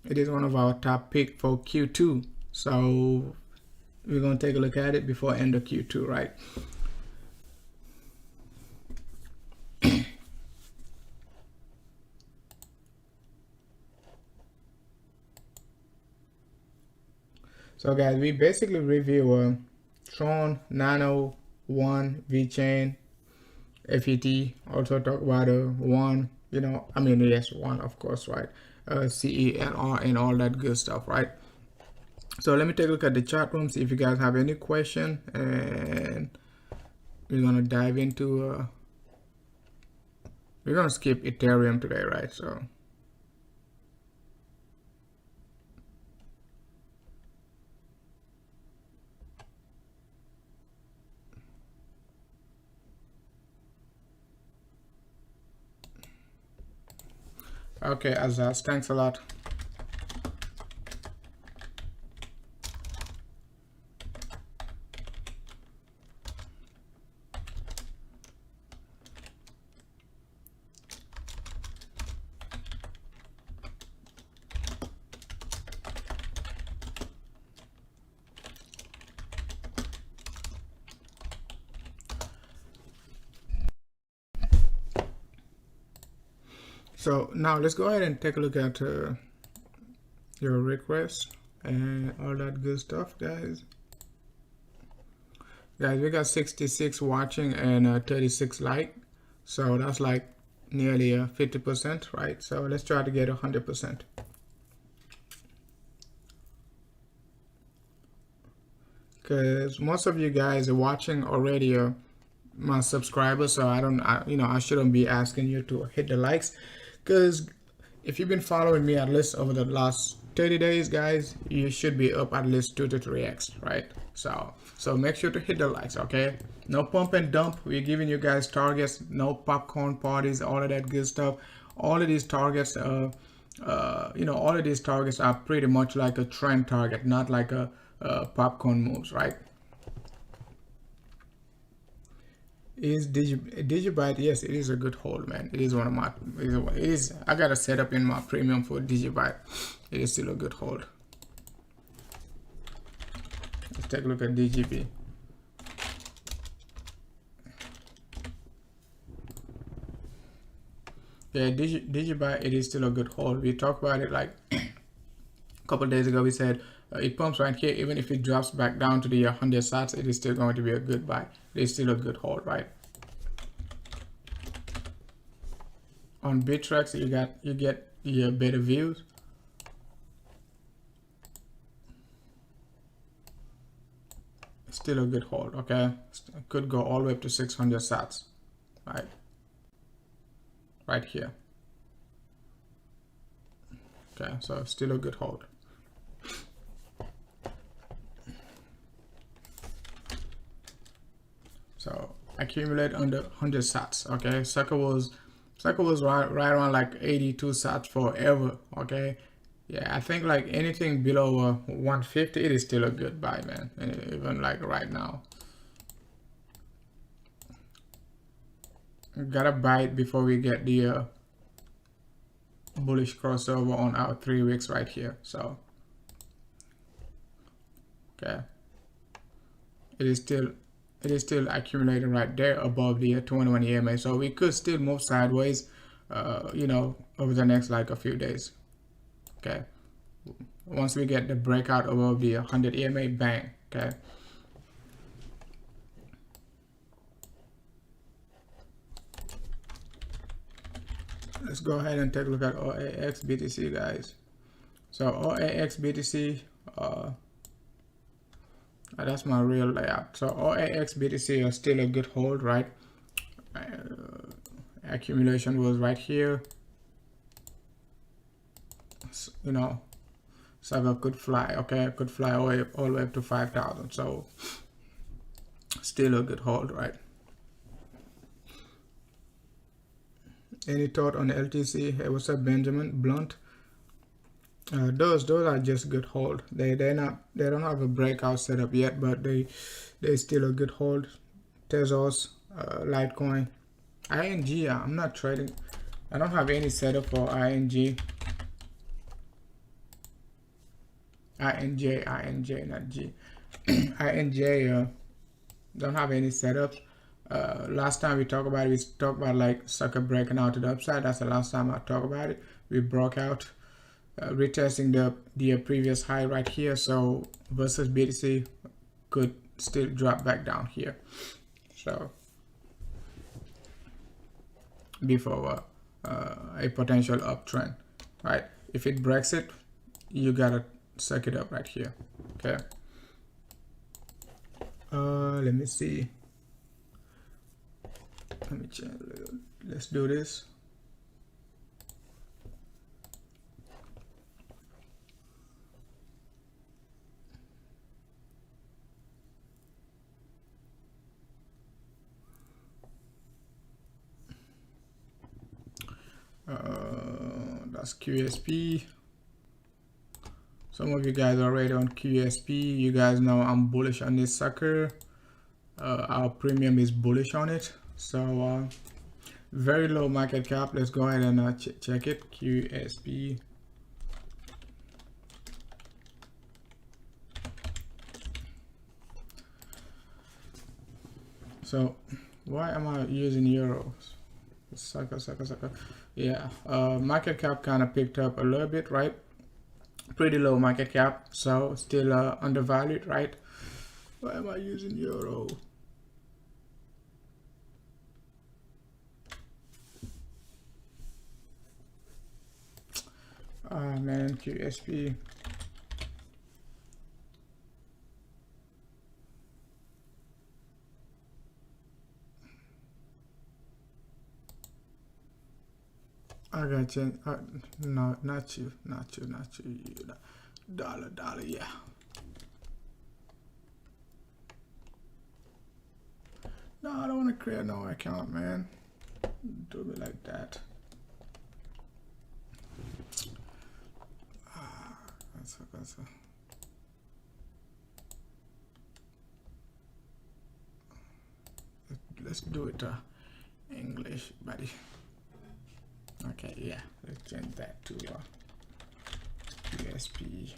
It is one of our top pick for Q2, so we're going to take a look at it before end of Q2, right? So guys, we basically review Tron, NANO, One, VeChain, FET. Also talk about One, you know, I mean, yes, One, of course, right? CELR and all that good stuff, right? So let me take a look at the chat room, see if you guys have any question, and we're gonna dive into we're gonna skip Ethereum today, right? So okay, Azaz, thanks a lot. So now let's go ahead and take a look at your request and all that good stuff, guys. Guys, we got 66 watching and 36 like, so that's like nearly 50%, right? So let's try to get 100%. Because most of you guys are watching already my subscribers, so I shouldn't be asking you to hit the likes. Because if you've been following me at least over the last 30 days, guys, you should be up at least 2 to 3x, right? So make sure to hit the likes, okay? No pump and dump. We're giving you guys targets, no popcorn parties, all of that good stuff. All of these targets, all of these targets are pretty much like a trend target, not like a popcorn moves, right? Is Digibyte? Yes, it is a good hold, man. It is one of my, I got a setup in my premium for Digibyte. It is still a good hold. Let's take a look at DGB. Yeah, Digibyte, it is still a good hold. We talked about it like a couple days ago. We said it pumps right here. Even if it drops back down to the 100 sats, it is still going to be a good buy. It is still a good hold, right? On Bittrex, you get the better views. Still a good hold. Okay, could go all the way up to 600 sats, right here. Okay, so still a good hold. So accumulate under 100 sats. Okay, sucker was right around like 82 sats forever. Okay, yeah, I think like anything below 150, it is still a good buy, man. And even like right now, gotta buy it before we get the bullish crossover on our 3 weeks right here. So okay, it is still accumulating right there above the 21 EMA, so we could still move sideways, you know, over the next like a few days. Okay, once we get the breakout above the 100 EMA, bang. Okay, let's go ahead and take a look at Oax Btc, guys. So Oax Btc, that's my real layout. So Oax Btc is still a good hold, right? Accumulation was right here. You know, Saga could fly. Okay, could fly all the way up to 5,000. So still a good hold, right? Any thought on LTC? Hey, what's up, Benjamin Blunt? Those are just good hold. They don't have a breakout setup yet, but they still a good hold. Tezos, Litecoin, ING. I'm not trading. I don't have any setup for ING. INJ, not G. INJ. Don't have any setup. Last time we talked about it, we talked about like sucker breaking out to the upside. That's the last time I talked about it. We broke out, retesting the previous high right here. So versus BTC could still drop back down here. So before a potential uptrend, right? If it breaks it, you gotta suck it up right here. Okay. Let me see. Let me change. Let's do this. That's QSP. Some of you guys are already on QSP. You guys know I'm bullish on this sucker. Our premium is bullish on it. So very low market cap. Let's go ahead and check it. QSP. So why am I using euros? Sucker. Yeah, market cap kind of picked up a little bit, right? Pretty low market cap, so still undervalued, right? Why am I using euro? Man, QSP. I gotta change. No, not you. Dollar, yeah. No, I don't want to create no account, man. Do me like that. Let's do it English, buddy. Okay, yeah, let's change that to QSP.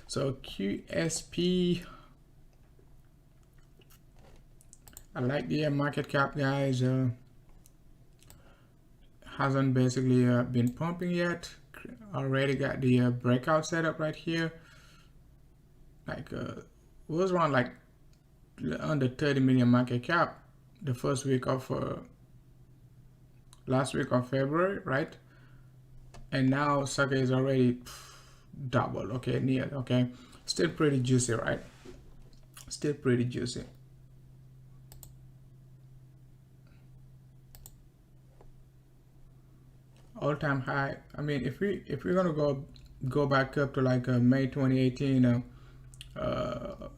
So QSP, I like the market cap, guys. Hasn't basically been pumping yet. already got the breakout setup right here. Like was around like under 30 million market cap the first week of last week of February, right? And now sucker is already double, okay, near, okay. Still pretty juicy, right? Still pretty juicy. All-time high. I mean, if we're gonna go back up to like May 2018,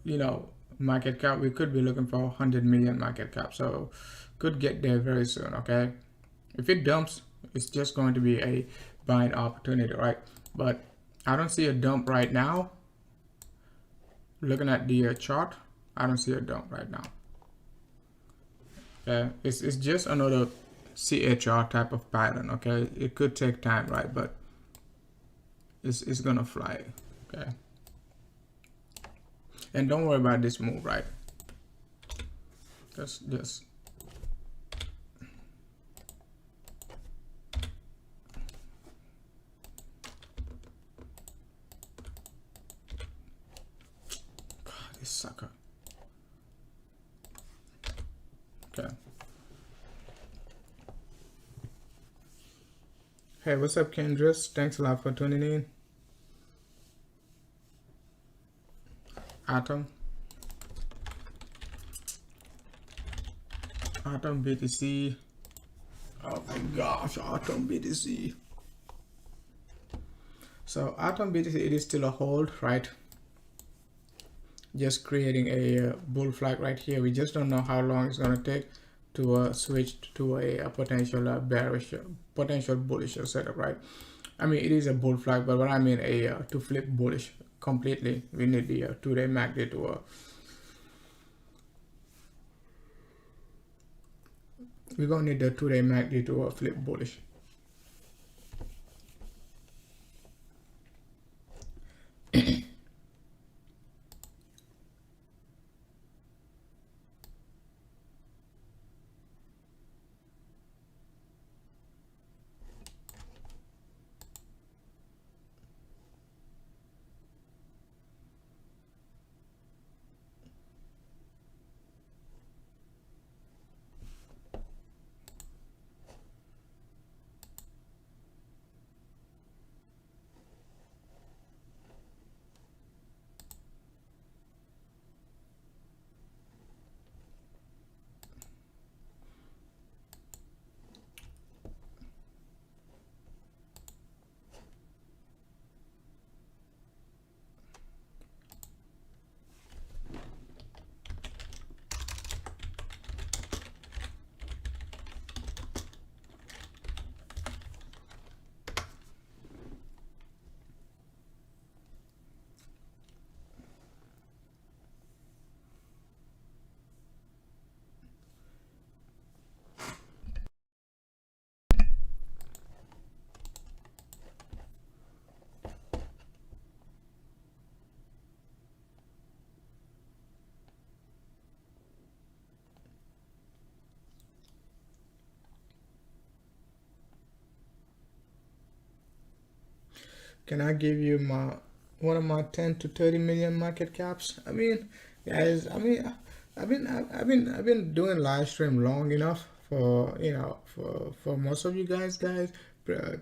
you know, market cap, we could be looking for 100 million market cap. So could get there very soon, okay? If it dumps, it's just going to be a buying opportunity, right? But I don't see a dump right now. Looking at the chart, I don't see a dump right now. Okay, it's just another CHR type of pattern, okay? It could take time, right? But it's gonna fly, okay? And don't worry about this move, right? Just God, this sucker. Okay. Hey, what's up, Kendris? Thanks a lot for tuning in. Atom BTC. Oh my gosh, Atom BTC. So Atom BTC, it is still a hold, right? Just creating a bull flag right here. We just don't know how long it's gonna take to switch to a potential bearish, potential bullish setup, right? I mean, it is a bull flag, but what I mean to flip bullish completely, we need the 2-day MACD to we're gonna need the 2-day MACD to flip bullish. Can I give you one of my 10 to 30 million market caps? I mean, guys, I mean, I've been doing live stream long enough for, you know, for most of you guys,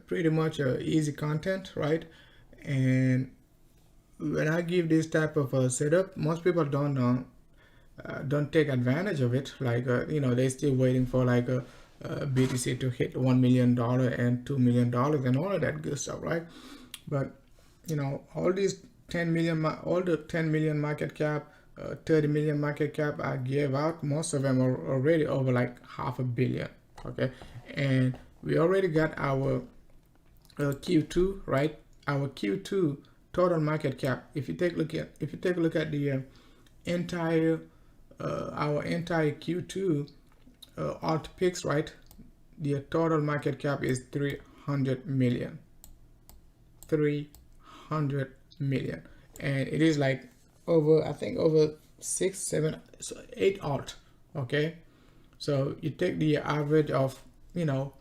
pretty much easy content, right? And when I give this type of a setup, most people don't take advantage of it. Like you know, they're still waiting for like a BTC to hit $1 million and $2 million and all of that good stuff, right? But you know, all these 10 million, all the 10 million market cap, 30 million market cap I gave out, most of them are already over like $500 million. Okay, and we already got our Q2, right? Our Q2 total market cap. If you take a look at the entire our entire Q2 alt picks, right? The total market cap is 300 million. 300 million, and it is like over, I think over 6, 7, 8 alt. Okay, so you take the average of, you know,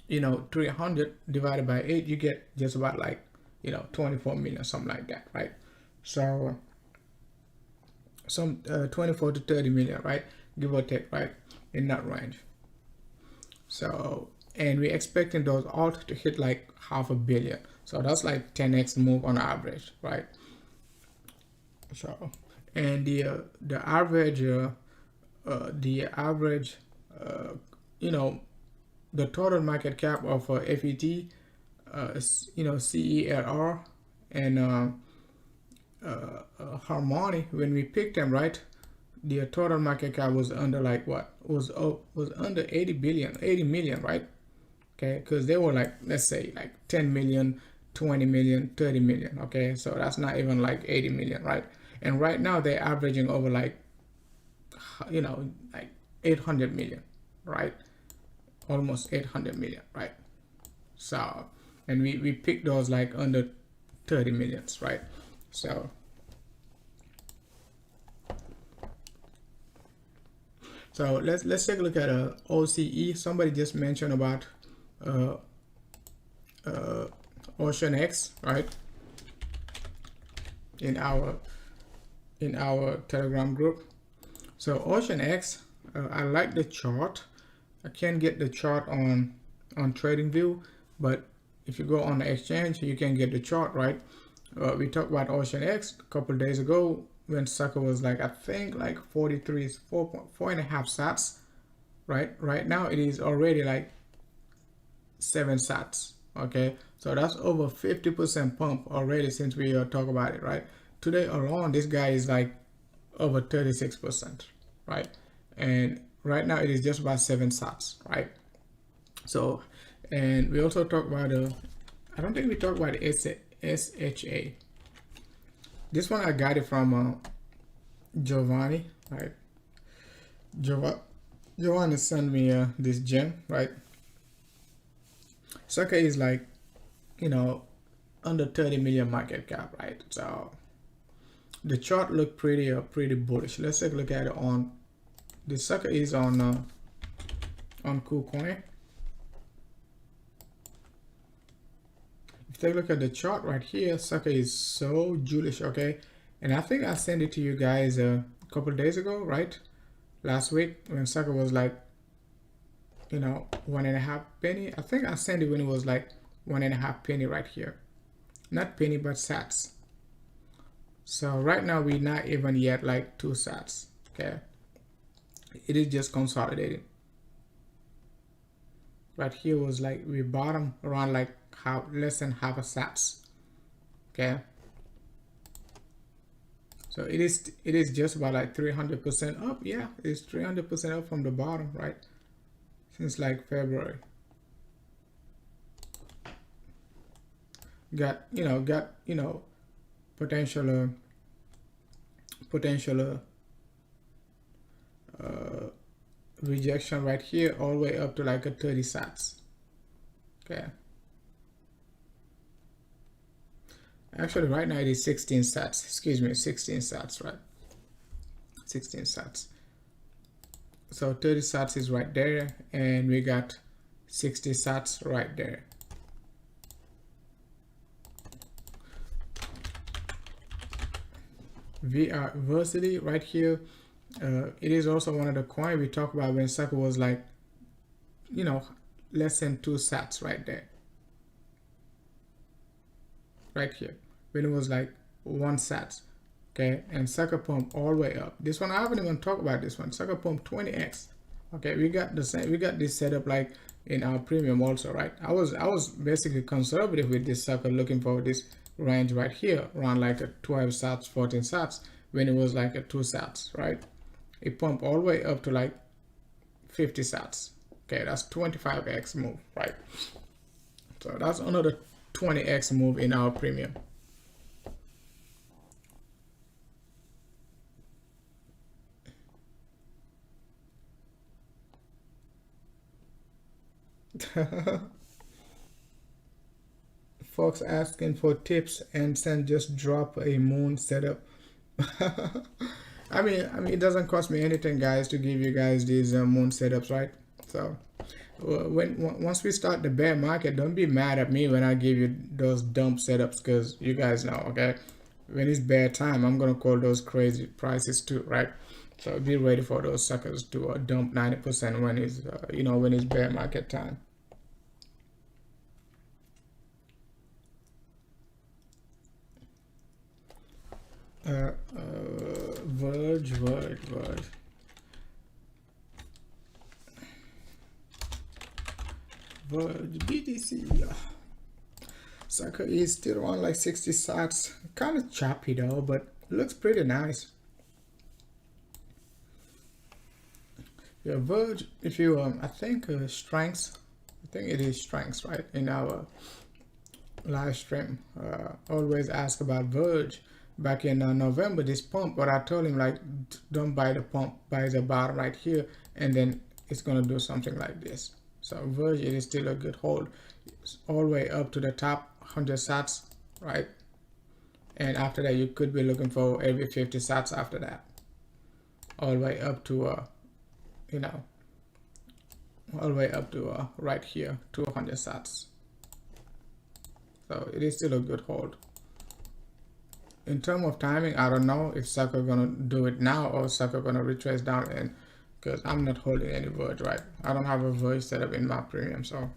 300 divided by 8, you get just about like 24 million, something like that, right? So some 24 to 30 million, right, give or take, right, in that range. So, and we're expecting those alt to hit like $500 million, so that's like 10x move on average, right? So, and the average the total market cap of FET, CERR, and Harmony, when we picked them, right, the total market cap was under like what was under 80 million, right? Okay, because they were like, let's say like 10 million, 20 million, 30 million. Okay, so that's not even like 80 million, right? And right now they're averaging over like like 800 million, right? Almost 800 million, right? So, and we picked those like under 30 millions, right? So let's take a look at OCE. Somebody just mentioned about Ocean X, right? In our Telegram group. So Ocean X, I like the chart. I can't get the chart on TradingView, but if you go on the exchange, you can get the chart, right? We talked about Ocean X a couple days ago when sucker was like, I think like 4.5 sats, right? Right now it is already like 7 sats. Okay, so that's over 50% pump already since we talk about it, right? Today alone, this guy is like over 36%, right? And right now it is just about 7 sats, right? So, and we also talk about I don't think we talked about SHA. This one I got it from Giovanni, right? Giovanni sent me this gem, right? Sucker is like, under 30 million market cap, right? So the chart look pretty bullish. Let's take a look at it on the sucker is on KuCoin. If you take a look at the chart right here, sucker is so bullish, okay? And I think I sent it to you guys a couple days ago, right? Last week when sucker was like 1.5 penny. I think I sent it when it was like 1.5 penny right here, not penny but sats. So right now we're not even yet like 2 sats. Okay, it is just consolidating. Right here was like we bottom around like less than half a sats. Okay, so it is just about like 300% up. Yeah, it's 300% up from the bottom, right? Since like February. Got potential rejection right here all the way up to like a 30 sats. Okay, actually right now it is 16 sats, excuse me, 16 sats, right? 16 sats. So 30 sats is right there, and we got 60 sats right there. Varsity right here, it is also one of the coin we talked about when sucker was like less than 2 sats right there, right here when it was like 1 sats. Okay, and sucker pump all the way up. This one I haven't even talked about. This one sucker pump 20x. Okay, we got the same, we got this setup like in our premium also, right? I was basically conservative with this sucker, looking for this range right here around like a 12 sats, 14 sats when it was like a 2 sats, right? It pumped all the way up to like 50 sats. Okay, that's 25x move, right? So that's another 20x move in our premium. Folks asking for tips and then just drop a moon setup. I mean it doesn't cost me anything, guys, to give you guys these moon setups, right? So once we start the bear market, don't be mad at me when I give you those dump setups, because you guys know, okay, when it's bear time, I'm gonna call those crazy prices too, right? So be ready for those suckers to dump 90% when it's when it's bear market time. Verge BTC. Sucker is still on like 60 sats. Kind of choppy though, but looks pretty nice. Yeah, Verge, if you I think strengths, I think it is strengths, right? In our live stream, always ask about Verge. Back in November, this pump, but I told him like, don't buy the pump, buy the bar right here, and then it's gonna do something like this. So Verge, it is still a good hold. It's all the way up to the top 100 sats, right? And after that, you could be looking for every 50 sats after that, all the way up to all the way up to right here, 200 sats. So it is still a good hold. In terms of timing, I don't know if sucker gonna do it now or sucker gonna retrace down, and because I'm not holding any Verge, right? I don't have a Verge set up in my premium, so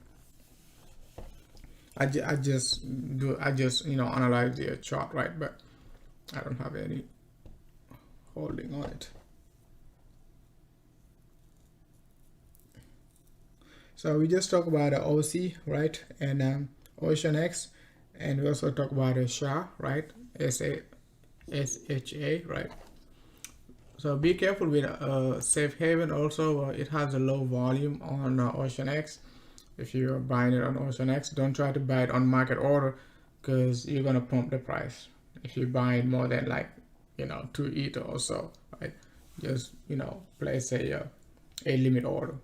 I just analyze the chart, right? But I don't have any holding on it. So we just talked about the OC, right? And Ocean X, and we also talk about the SHA, right? SHA, right? So be careful with Safe Haven. Also, it has a low volume on Ocean X. If you're buying it on Ocean X, don't try to buy it on market order, because you're gonna pump the price. If you buy more than like 2 Ether or so, right? Just place a limit order.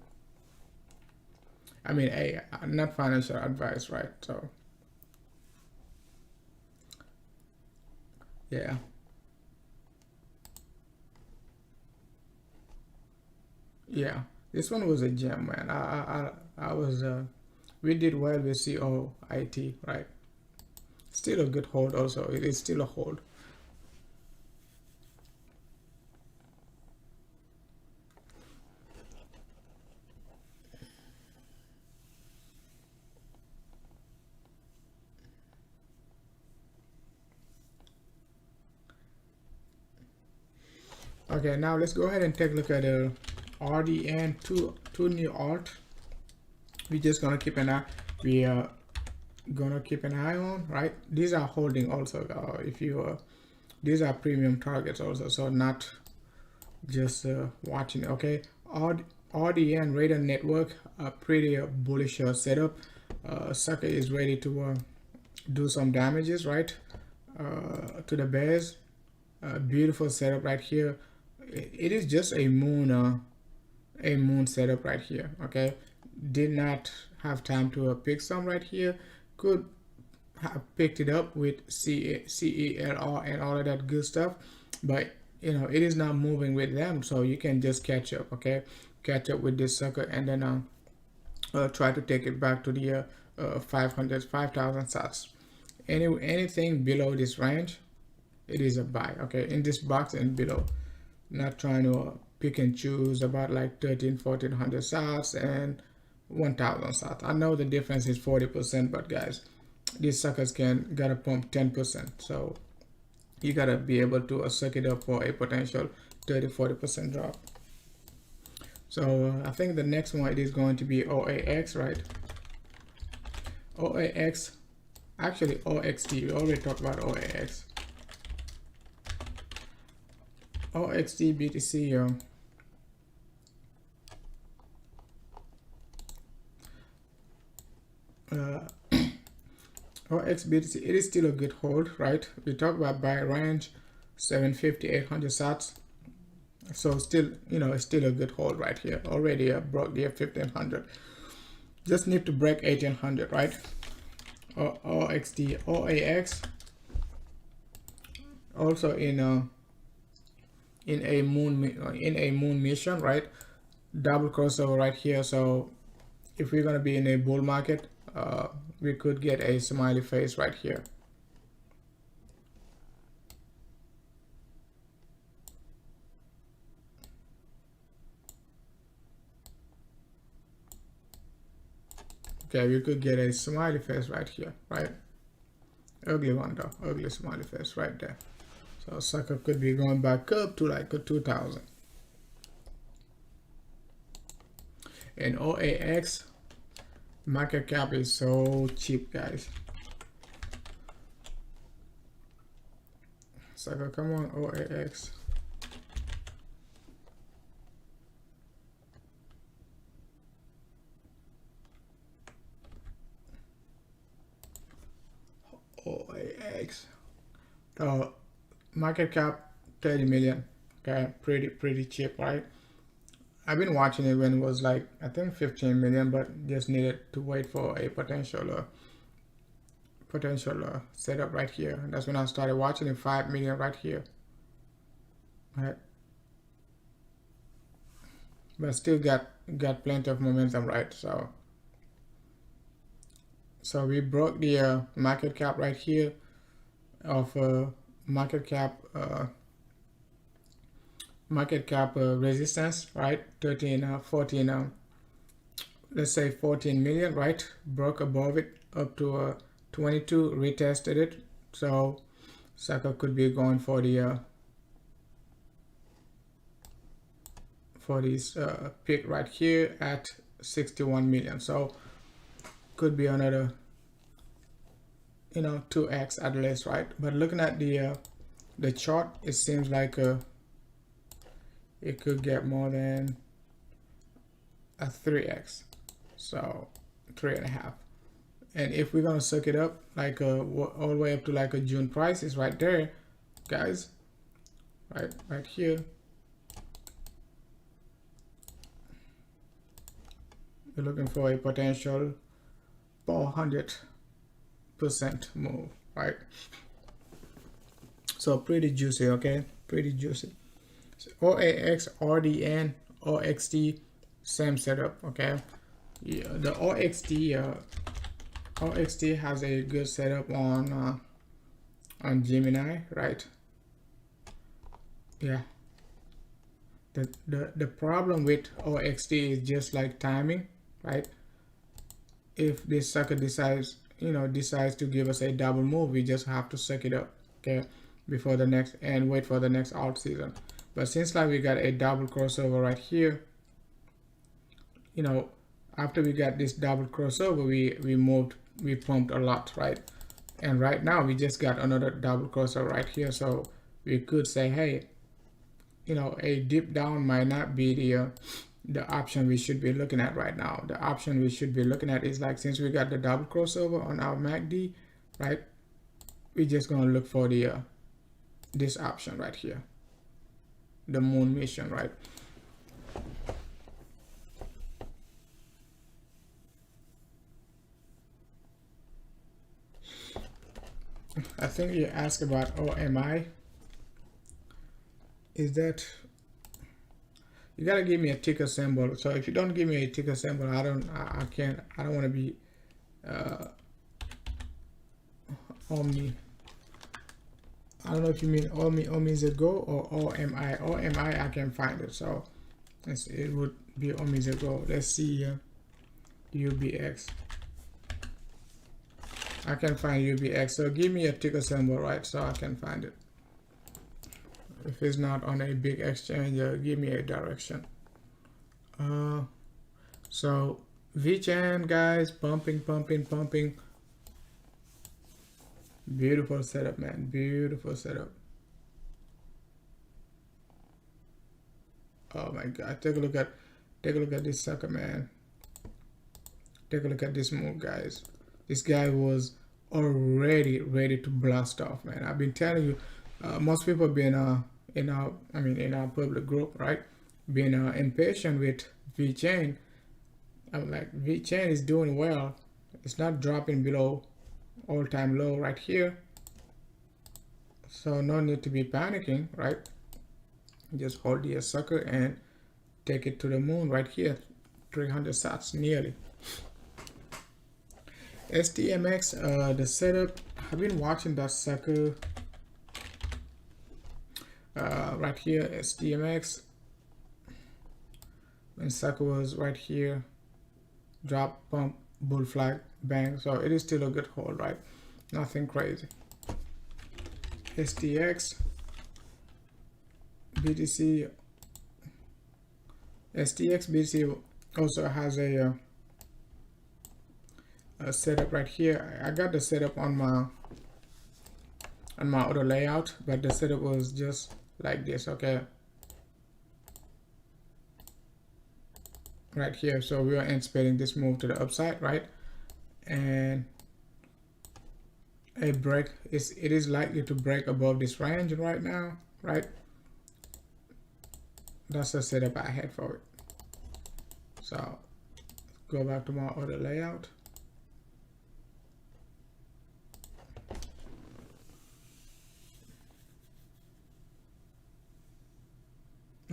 I mean, not financial advice, right? So yeah. Yeah, this one was a gem, man. I was we did well with COIT, right? Still a good hold. Also, it is still a hold. Okay, now let's go ahead and take a look at the RDN, two new alt. We're just gonna keep an eye. We are gonna keep an eye on, right? These are holding also. If you these are premium targets also, so not just watching. Okay, RDN Radar Network, a pretty bullish setup. Sucker is ready to do some damages, right? To the bears. Beautiful setup right here. It is just a moon setup right here. Okay, did not have time to pick some right here. Could have picked it up with CELR and all of that good stuff, but it is not moving with them, so you can just catch up. Okay, catch up with this sucker, and then try to take it back to the 5,000 sats. Anything below this range, it is a buy. Okay, in this box and below. Not trying to pick and choose about like 1,400 sats and 1,000 sats. I know the difference is 40%, but guys, these suckers gotta pump 10%, so you gotta be able to suck it up for a potential 30-40% drop. So I think the next one is going to be OAX, right? OAX, actually OXT. We already talked about OAX. Oax Btc, Oax Btc, it is still a good hold, right? We talk about buy range 750, 800 sats, so still, it's still a good hold right here. Already broke the 1,500. Just need to break 1,800, right? OAX, also in a moon mission, right? Double crossover right here, so if we're going to be in a bull market, we could get a smiley face right here. Okay, we could get a smiley face right here, right? Ugly one though, ugly smiley face right there. So sucker could be going back up to like a 2000. And OAX market cap is so cheap, guys. Sucker, come on, OAX. OAX. So market cap 30 million. Okay, pretty cheap, right? I've been watching it when it was like I think 15 million, but just needed to wait for a potential setup right here. And that's when I started watching it. 5 million right here, right? But still got plenty of momentum, right? So we broke the market cap right here of market cap resistance, right? 14, let's say 14 million, right? Broke above it up to 22, retested it. So sucker could be going for the for this peak right here at 61 million. So could be another, you know, 2x at least, right? But looking at the chart, it seems like it could get more than a 3x, so 3.5. And if we're gonna suck it up like all the way up to like a June price is right there, guys, right here. We're looking for a potential 400% move, right? So pretty juicy, okay? Pretty juicy. So OAX, RDN, OXT, same setup, okay? Yeah, the OXT has a good setup on Gemini, right? Yeah. The problem with OXT is just like timing, right? If this sucker decides to give us a double move, we just have to suck it up, okay, before the next, and wait for the next alt season. But since like we got a double crossover right here, you know, after we got this double crossover, we pumped a lot, right? And right now we just got another double crossover right here. So we could say, hey, you know, a dip down might not be the option we should be looking at right now. The option we should be looking at is like, since we got the double crossover on our MACD, right? We're just gonna look for the this option right here, the moon mission, right? I think you asked about OMI. Is that, you gotta give me a ticker symbol. So if you don't give me a ticker symbol, I don't want to be Omni. I don't know if you mean Omni is a go or OMI. OMI, I can find it, so it would be Omni is a go. Let's see here. UBX. I can find UBX. So give me a ticker symbol, right? So I can find it. If it's not on a big exchange, give me a direction. So VChain, guys, pumping. Beautiful setup, man. Beautiful setup. Oh my God! Take a look at this sucker, man. Take a look at this move, guys. This guy was already ready to blast off, man. I've been telling you, most people been in our public group, right, being impatient with VChain. I'm like, VChain is doing well. It's not dropping below all-time low right here, so no need to be panicking, right? Just hold the sucker and take it to the moon right here, 300 sats nearly. STMX, the setup, I've been watching that sucker right here, STMX, when sucker was right here, drop, pump, bull flag, bang. So it is still a good hold, right? Nothing crazy. STX, BTC, STX BTC also has a setup right here. I got the setup on my other layout, but the setup was just like this, okay, right here. So we are anticipating this move to the upside, right? And a break it is likely to break above this range right now, right? That's the setup I had for it. So go back to my other layout.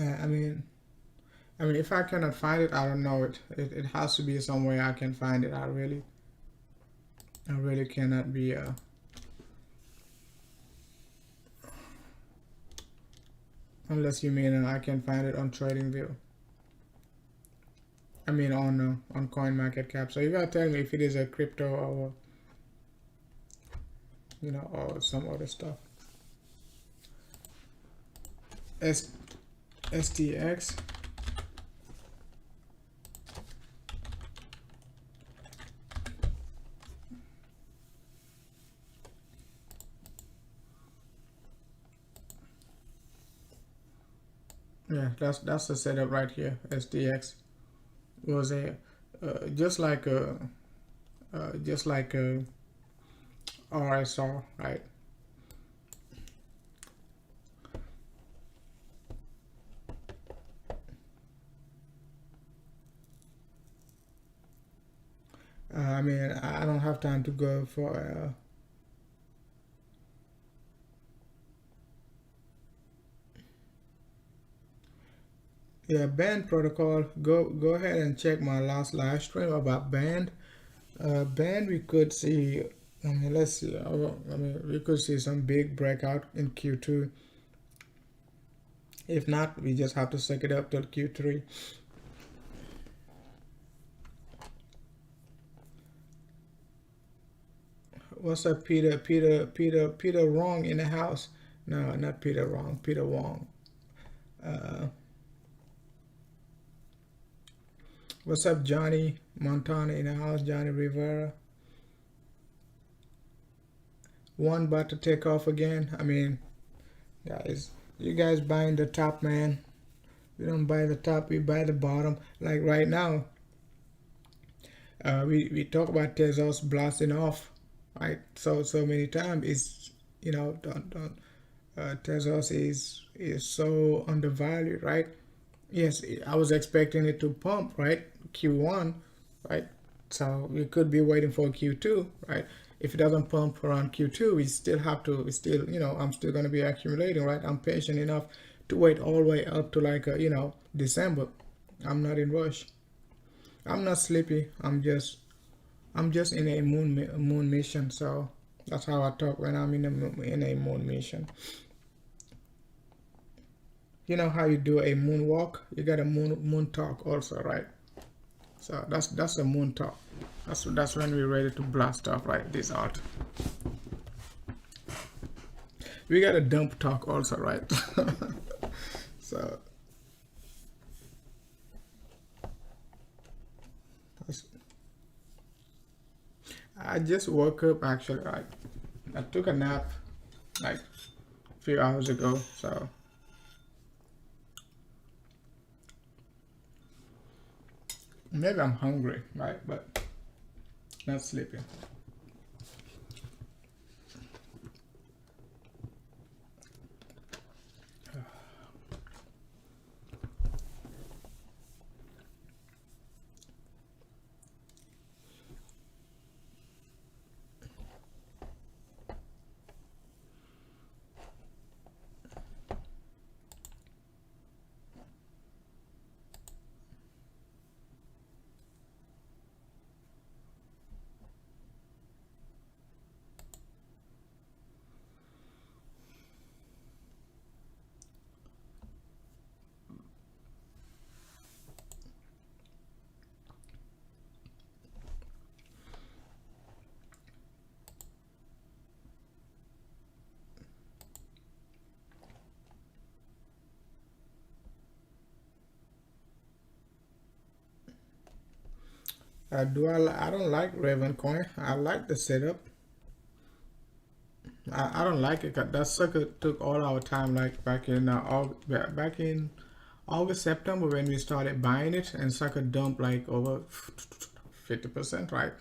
I mean, if I cannot find it, I don't know it. It has to be somewhere I can find it. I really cannot be unless you mean I can find it on TradingView. I mean on CoinMarketCap. So you gotta tell me if it is a crypto or or some other stuff. STX. Yeah, that's the setup right here. STX was a just like a RSR, right? I mean, I don't have time to go for yeah, band protocol. Go ahead and check my last live stream about band. Band, we could see. I mean, let's see. I mean, we could see some big breakout in Q2. If not, we just have to suck it up till Q3. What's up, Peter? Peter Wrong in the house. No, not Peter Wrong. Peter Wong. What's up, Johnny Montana in the house? Johnny Rivera. One about to take off again. I mean, guys, you guys buying the top, man. We don't buy the top, we buy the bottom. Like right now, we talk about Tezos blasting off, right? So many times. It's Tezos is so undervalued, right? Yes, I was expecting it to pump, right? Q1, right? So we could be waiting for Q2, right? If it doesn't pump around Q2, we still have to, I'm still going to be accumulating, right? I'm patient enough to wait all the way up to like, December. I'm not in rush. I'm not sleepy. I'm just in a moon mission. So that's how I talk when I'm in a moon mission. You know how you do a moonwalk? You got a moon talk also, right? So that's a moon talk. That's when we're ready to blast off, right? This out. We got a dump talk also, right? So I just woke up actually, right? I took a nap like a few hours ago, so maybe I'm hungry, right? But not sleeping. I don't like Raven coin. I like the setup. I don't like it. 'Cause that sucker took all our time, like back in August, September, when we started buying it, and sucker dumped like over 50%, right?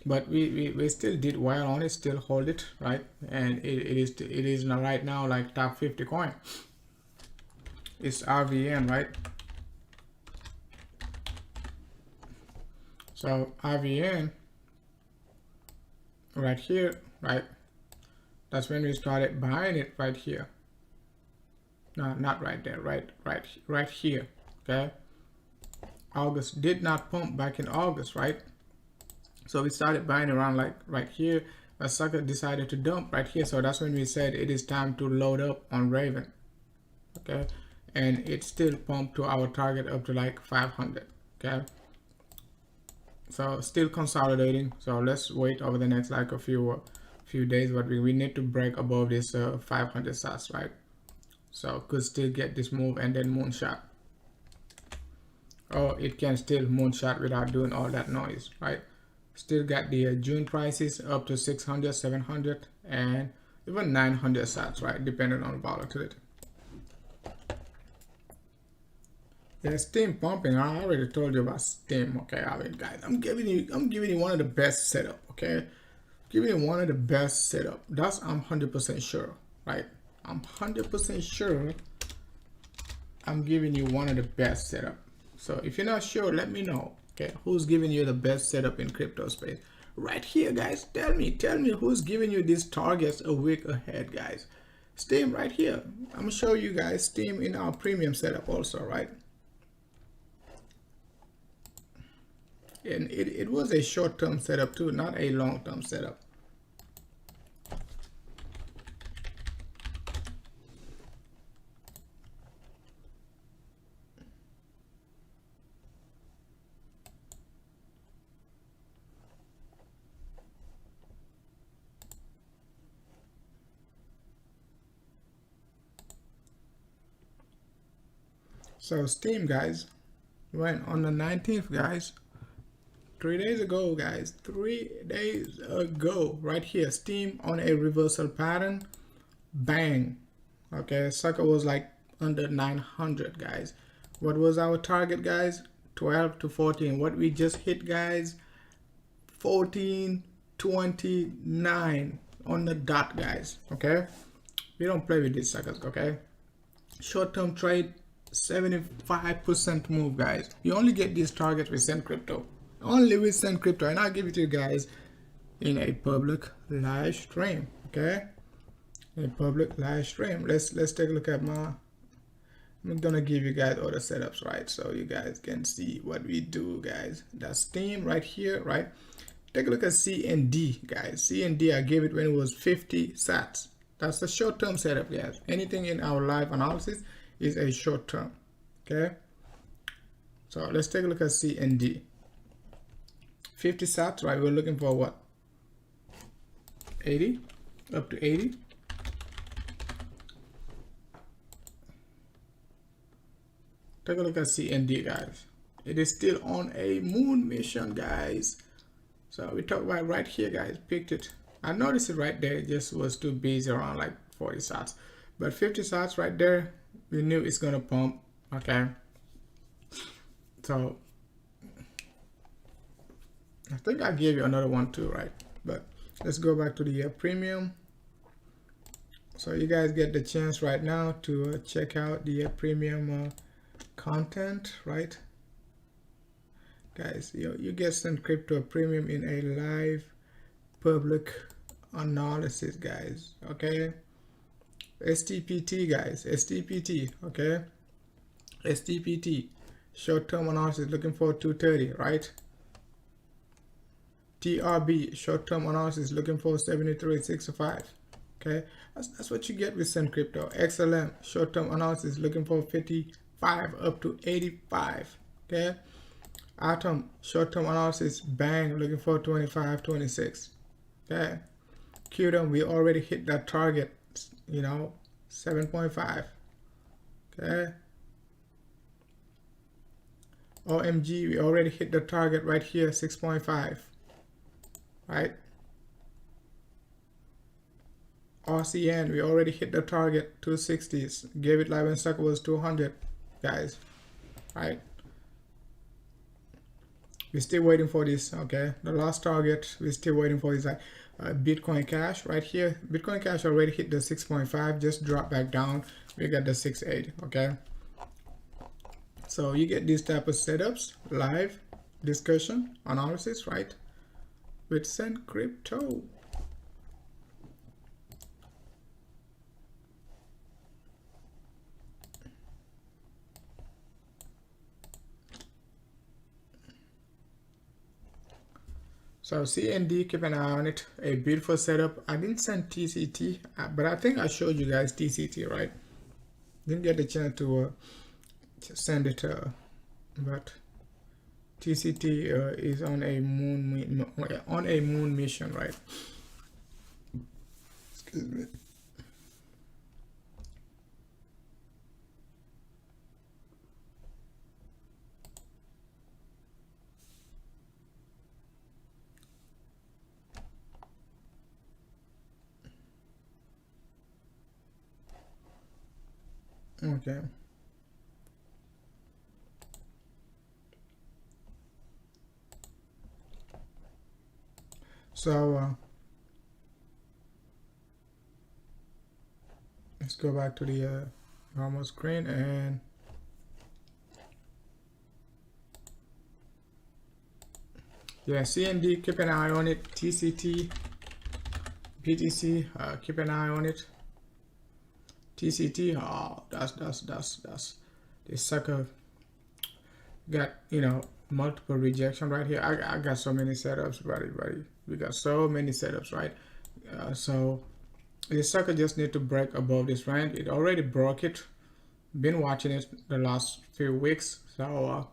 But we still did well on it, still hold it, right? And it is now right now like top 50 coin. It's RVN, right? So RVN right here, right? That's when we started buying it right here. No, not right there, right here. Okay. August did not pump back in August, right? So we started buying around like right here. A sucker decided to dump right here. So that's when we said it is time to load up on Raven. Okay. And it still pumped to our target up to like 500. Okay. So still consolidating. So let's wait over the next like a few days, but we need to break above this 500 sats, right? So could still get this move and then moonshot, or it can still moonshot without doing all that noise, right? Still got the June prices up to 600, 700, and even 900 sats, right? Depending on volatility. Yeah, Steam pumping. I already told you about Steam. Okay, I mean, guys, I'm giving you one of the best setup. Okay, giving you one of the best setup. That's I'm 100% sure, right? I'm 100% sure. I'm giving you one of the best setup. So if you're not sure, let me know. Okay, who's giving you the best setup in crypto space? Right here, guys. Tell me who's giving you these targets a week ahead, guys. Steam right here. I'm gonna show you guys Steam in our premium setup also, right? And it was a short-term setup too, not a long-term setup. So Steam, guys, went on the 19th, guys. 3 days ago, guys. 3 days ago, right here, Steam on a reversal pattern. Bang. Okay, sucker was like under 900, guys. What was our target, guys? 12 to 14. What we just hit, guys? 14.29 on the dot, guys. Okay, we don't play with these suckers. Okay, short-term trade, 75% move, guys. You only get these targets with Send Crypto. Only with Send Crypto, and I'll give it to you guys in a public live stream. Okay, a public live stream. Let's take a look at my. I'm gonna give you guys all the setups, right? So you guys can see what we do, guys. That's Steam right here, right? Take a look at CND, guys. CND, I gave it when it was 50 sats. That's the short-term setup, guys. Anything in our live analysis is a short-term. Okay. So let's take a look at CND. 50 sats, right? We're looking for what? 80, up to 80. Take a look at CND, guys. It is still on a moon mission, guys. So we talk about right here, guys. Picked it. I noticed it right there. It just was too busy around like 40 sats. But 50 sats right there, we knew it's gonna pump. Okay. So I think I gave you another one too, right? But let's go back to the premium. So you guys get the chance right now to check out the premium content, right? Guys, you get Send Crypto premium in a live public analysis, guys. Okay, STPT, guys. STPT. Okay, STPT, short-term analysis, looking for 230, right? TRB, short-term analysis, looking for 73.65. Okay, that's what you get with Send Crypto. XLM, short-term analysis, looking for 55 up to 85. Okay, Atom, short-term analysis, bang, looking for 25, 26. Okay, QDOM, we already hit that target, 7.5. Okay, OMG, we already hit the target right here, 6.5, right? RCN, we already hit the target, 260s. Gave it live and stock was 200, guys, right? We're still waiting for this, okay? The last target, we're still waiting for is like Bitcoin Cash right here. Bitcoin Cash already hit the 6.5, just dropped back down. We got the 6.8, okay? So you get these type of setups, live discussion, analysis, right? With Send Crypto. So CND, keep an eye on it. A beautiful setup. I didn't send TCT, but I think I showed you guys TCT, right? Didn't get the chance to send it, but TCT is on a moon mission, right? Excuse me. Okay. So let's go back to the normal screen and yeah, CND, keep an eye on it. TCT, BTC, keep an eye on it. TCT, oh, that's this sucker got, you know, multiple rejection right here. I got so many setups, buddy. We got so many setups, right? So this sucker just need to break above this rank. It already broke it. Been watching it the last few weeks, so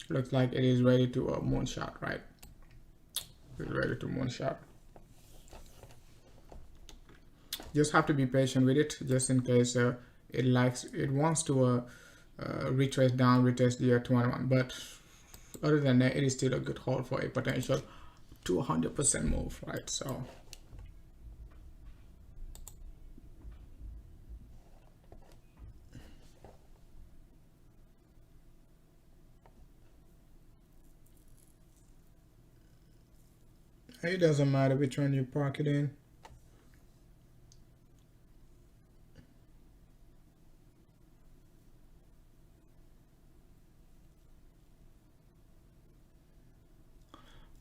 looks like it is ready to moonshot, right? It's ready to moonshot. Just have to be patient with it, just in case it wants to retrace down, retest the 21. But other than that, it is still a good hold for a potential 200% move, right? So it doesn't matter which one you park it in.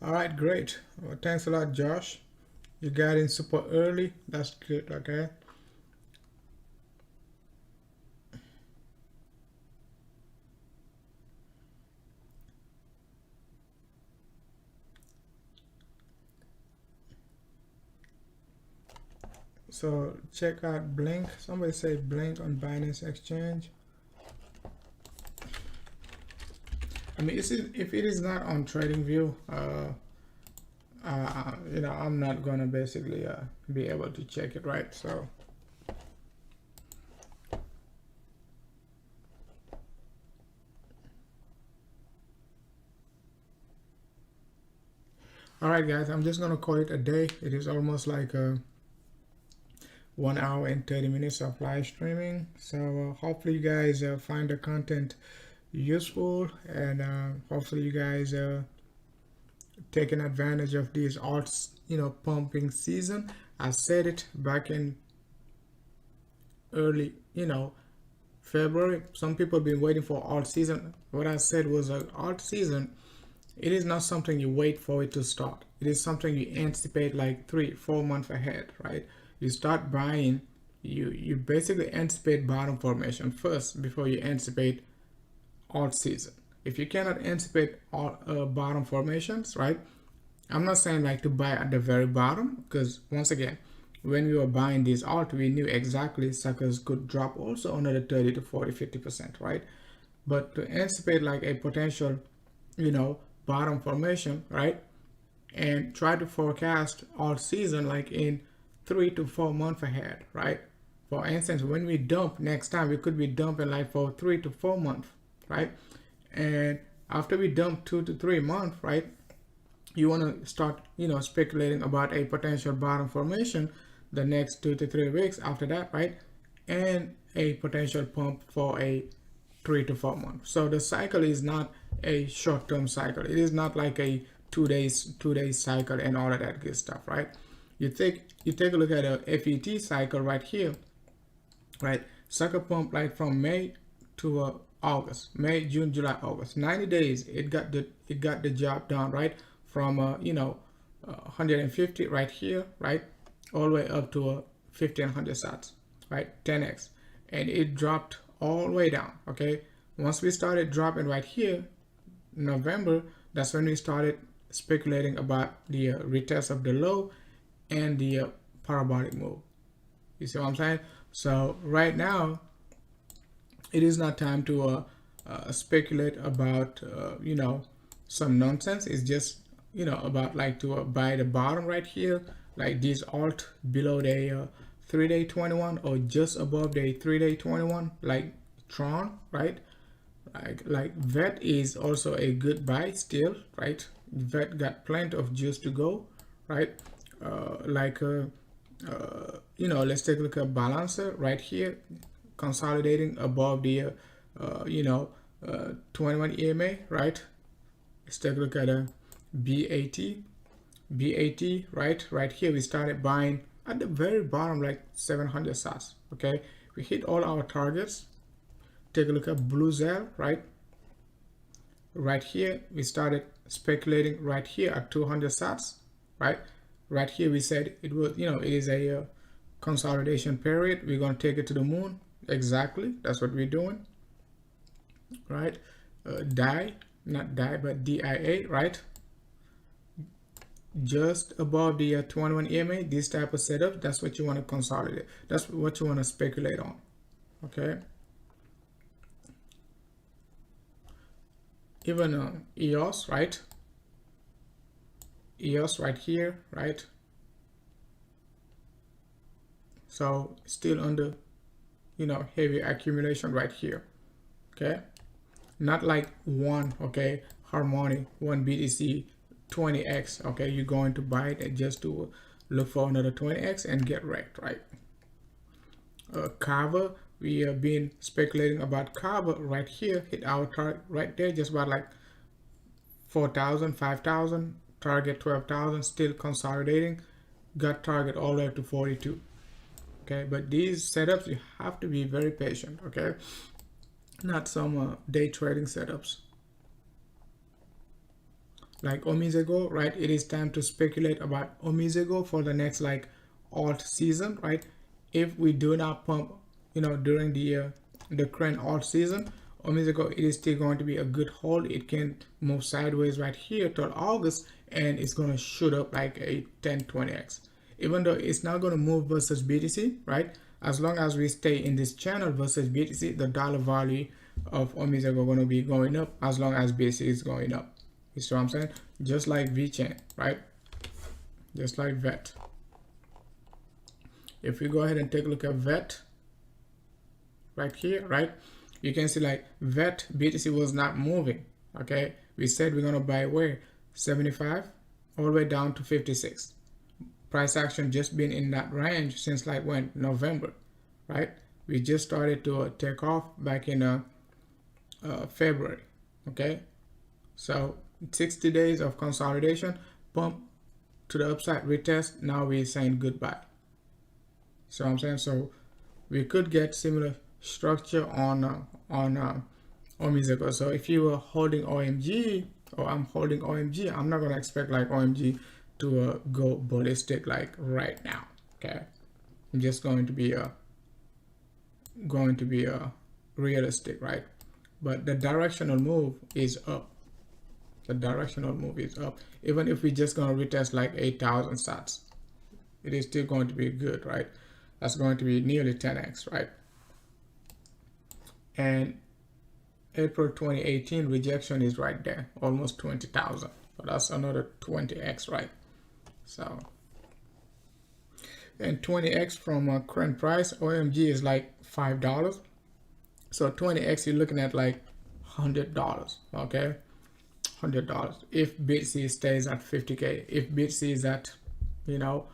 All right, great. Well, thanks a lot, Josh. You got in super early. That's good, okay? So check out Blink. Somebody say Blink on Binance Exchange. I mean, if it is not on TradingView, you know, I'm not gonna basically be able to check it, right? So all right, guys, I'm just gonna call it a day. It is almost like 1 hour and 30 minutes of live streaming. So hopefully you guys find the content useful, and hopefully you guys taking advantage of these alts, you know, pumping season. I said it back in early, you know, February. Some people have been waiting for alt season. What I said was alt season, it is not something you wait for it to start. It is something you anticipate like 3-4 months ahead, right? You start buying, you basically anticipate bottom formation first before you anticipate alt season. If you cannot anticipate all bottom formations, right? I'm not saying like to buy at the very bottom, because once again, when we were buying these alt, we knew exactly suckers could drop also another 30 to 40, 50%, right? But to anticipate like a potential, you know, bottom formation, right? And try to forecast alt season like in 3 to 4 months ahead, right? For instance, when we dump next time, we could be dumping like for 3 to 4 months, right? And After we dump 2 to 3 months, right, you want to start, speculating about a potential bottom formation the next 2 to 3 weeks after that, right, and a potential pump for a 3 to 4 months. So the cycle is not a short-term cycle. It is not like a 2 days cycle and all of that good stuff, right? You take a look at a FET cycle right here, right? Sucker pump like from May to August, May, June, July, August, 90 days. It got the job done, right? From 150 right here, right, all the way up to 1500 sats, right, 10x, and it dropped all the way down. Okay, once we started dropping right here, November, that's when we started speculating about the retest of the low and the parabolic move. You see what I'm saying? So right now, it is not time to speculate about some nonsense. It's just about like to buy the bottom right here, like this alt below the 3-day 21 or just above the 3-day 21, like Tron, right? Like VET is also a good buy still, right? VET got plenty of juice to go, right? Let's take a look at Balancer right here, consolidating above the 21 EMA, right? Let's take a look at a BAT, right here we started buying at the very bottom, like 700 sats. Okay, we hit all our targets. Take a look at Blue Zell, right here we started speculating right here at 200 sats, right here we said it was, it is a consolidation period. We're going to take it to the moon. Exactly, that's what we're doing, right? DIA, right, just above the 21 EMA, this type of setup, that's what you want to consolidate. That's what you want to speculate on. Okay, even EOS, right? EOS right here, right? So still under heavy accumulation right here. Okay, not like one, okay, Harmony, 1 BTC 20x. Okay, you're going to buy it just to look for another 20x and get wrecked, right? Kava, we have been speculating about Kava right here, hit our target right there, just about like 4,000, 5,000, target 12,000, still consolidating, got target all the way up to 42. Okay, but these setups, you have to be very patient. Okay, not some day trading setups like Omizego, right? It is time to speculate about Omizego for the next like alt season, right? If we do not pump during the current alt season, Omizego, it is still going to be a good hold. It can move sideways right here till August, and it's going to shoot up like a 10-20x. Even though it's not going to move versus BTC, right? As long as we stay in this channel versus BTC, the dollar value of Omizego going to be going up as long as BTC is going up. You see what I'm saying? Just like VChain, right? Just like VET. If we go ahead and take a look at VET right here, right? You can see like VET BTC was not moving. Okay, we said we're going to buy where 75 all the way down to 56. Price action just been in that range since like when? November, right? We just started to take off back in February. Okay, so 60 days of consolidation, pump to the upside, retest, now we're saying goodbye. So I'm saying, so we could get similar structure on Omizego. So if you were holding OMG, or I'm holding OMG, I'm not gonna expect like OMG to go ballistic like right now. Okay, I'm just going to be realistic, right? But the directional move is up. The directional move is up. Even if we're just going to retest like 8,000 sats, it is still going to be good, right? That's going to be nearly 10x, right? And April 2018 rejection is right there, almost 20,000. So that's another 20x, right? So, and 20x from current price, OMG is like $5. So 20x, you're looking at like $100, okay? $100 if BTC stays at 50k. If BTC is at, you know,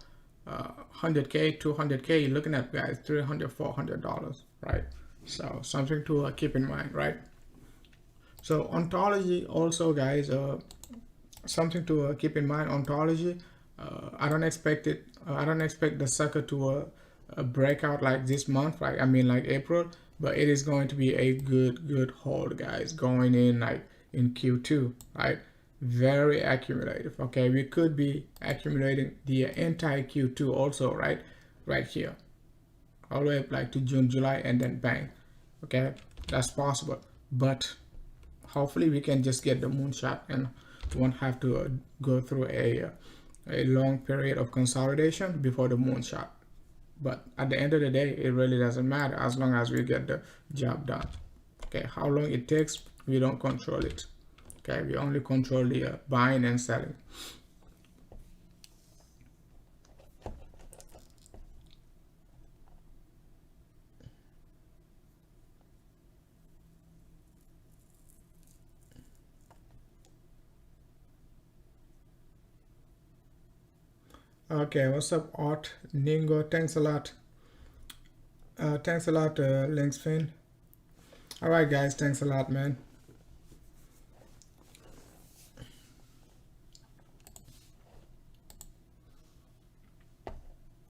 100k, 200k, you're looking at, guys, $300, $400, right? So something to keep in mind, right? So Ontology also, guys, something to keep in mind. Ontology, I don't expect it. I don't expect the sucker to break out like this month, like I mean like April, but it is going to be a good hold, guys, going in like in Q2, right? Very accumulative. Okay, we could be accumulating the entire Q2 also, right? Right here, all the way up like to June, July, and then bang. Okay, that's possible, but hopefully we can just get the moonshot and won't have to go through a long period of consolidation before the moonshot. But at the end of the day, it really doesn't matter as long as we get the job done. Okay, how long it takes, we don't control it. Okay, we only control the buying and selling. Okay, what's up, Art Ningo? Thanks a lot. Thanks a lot, Linksfin. All right, guys, thanks a lot, man.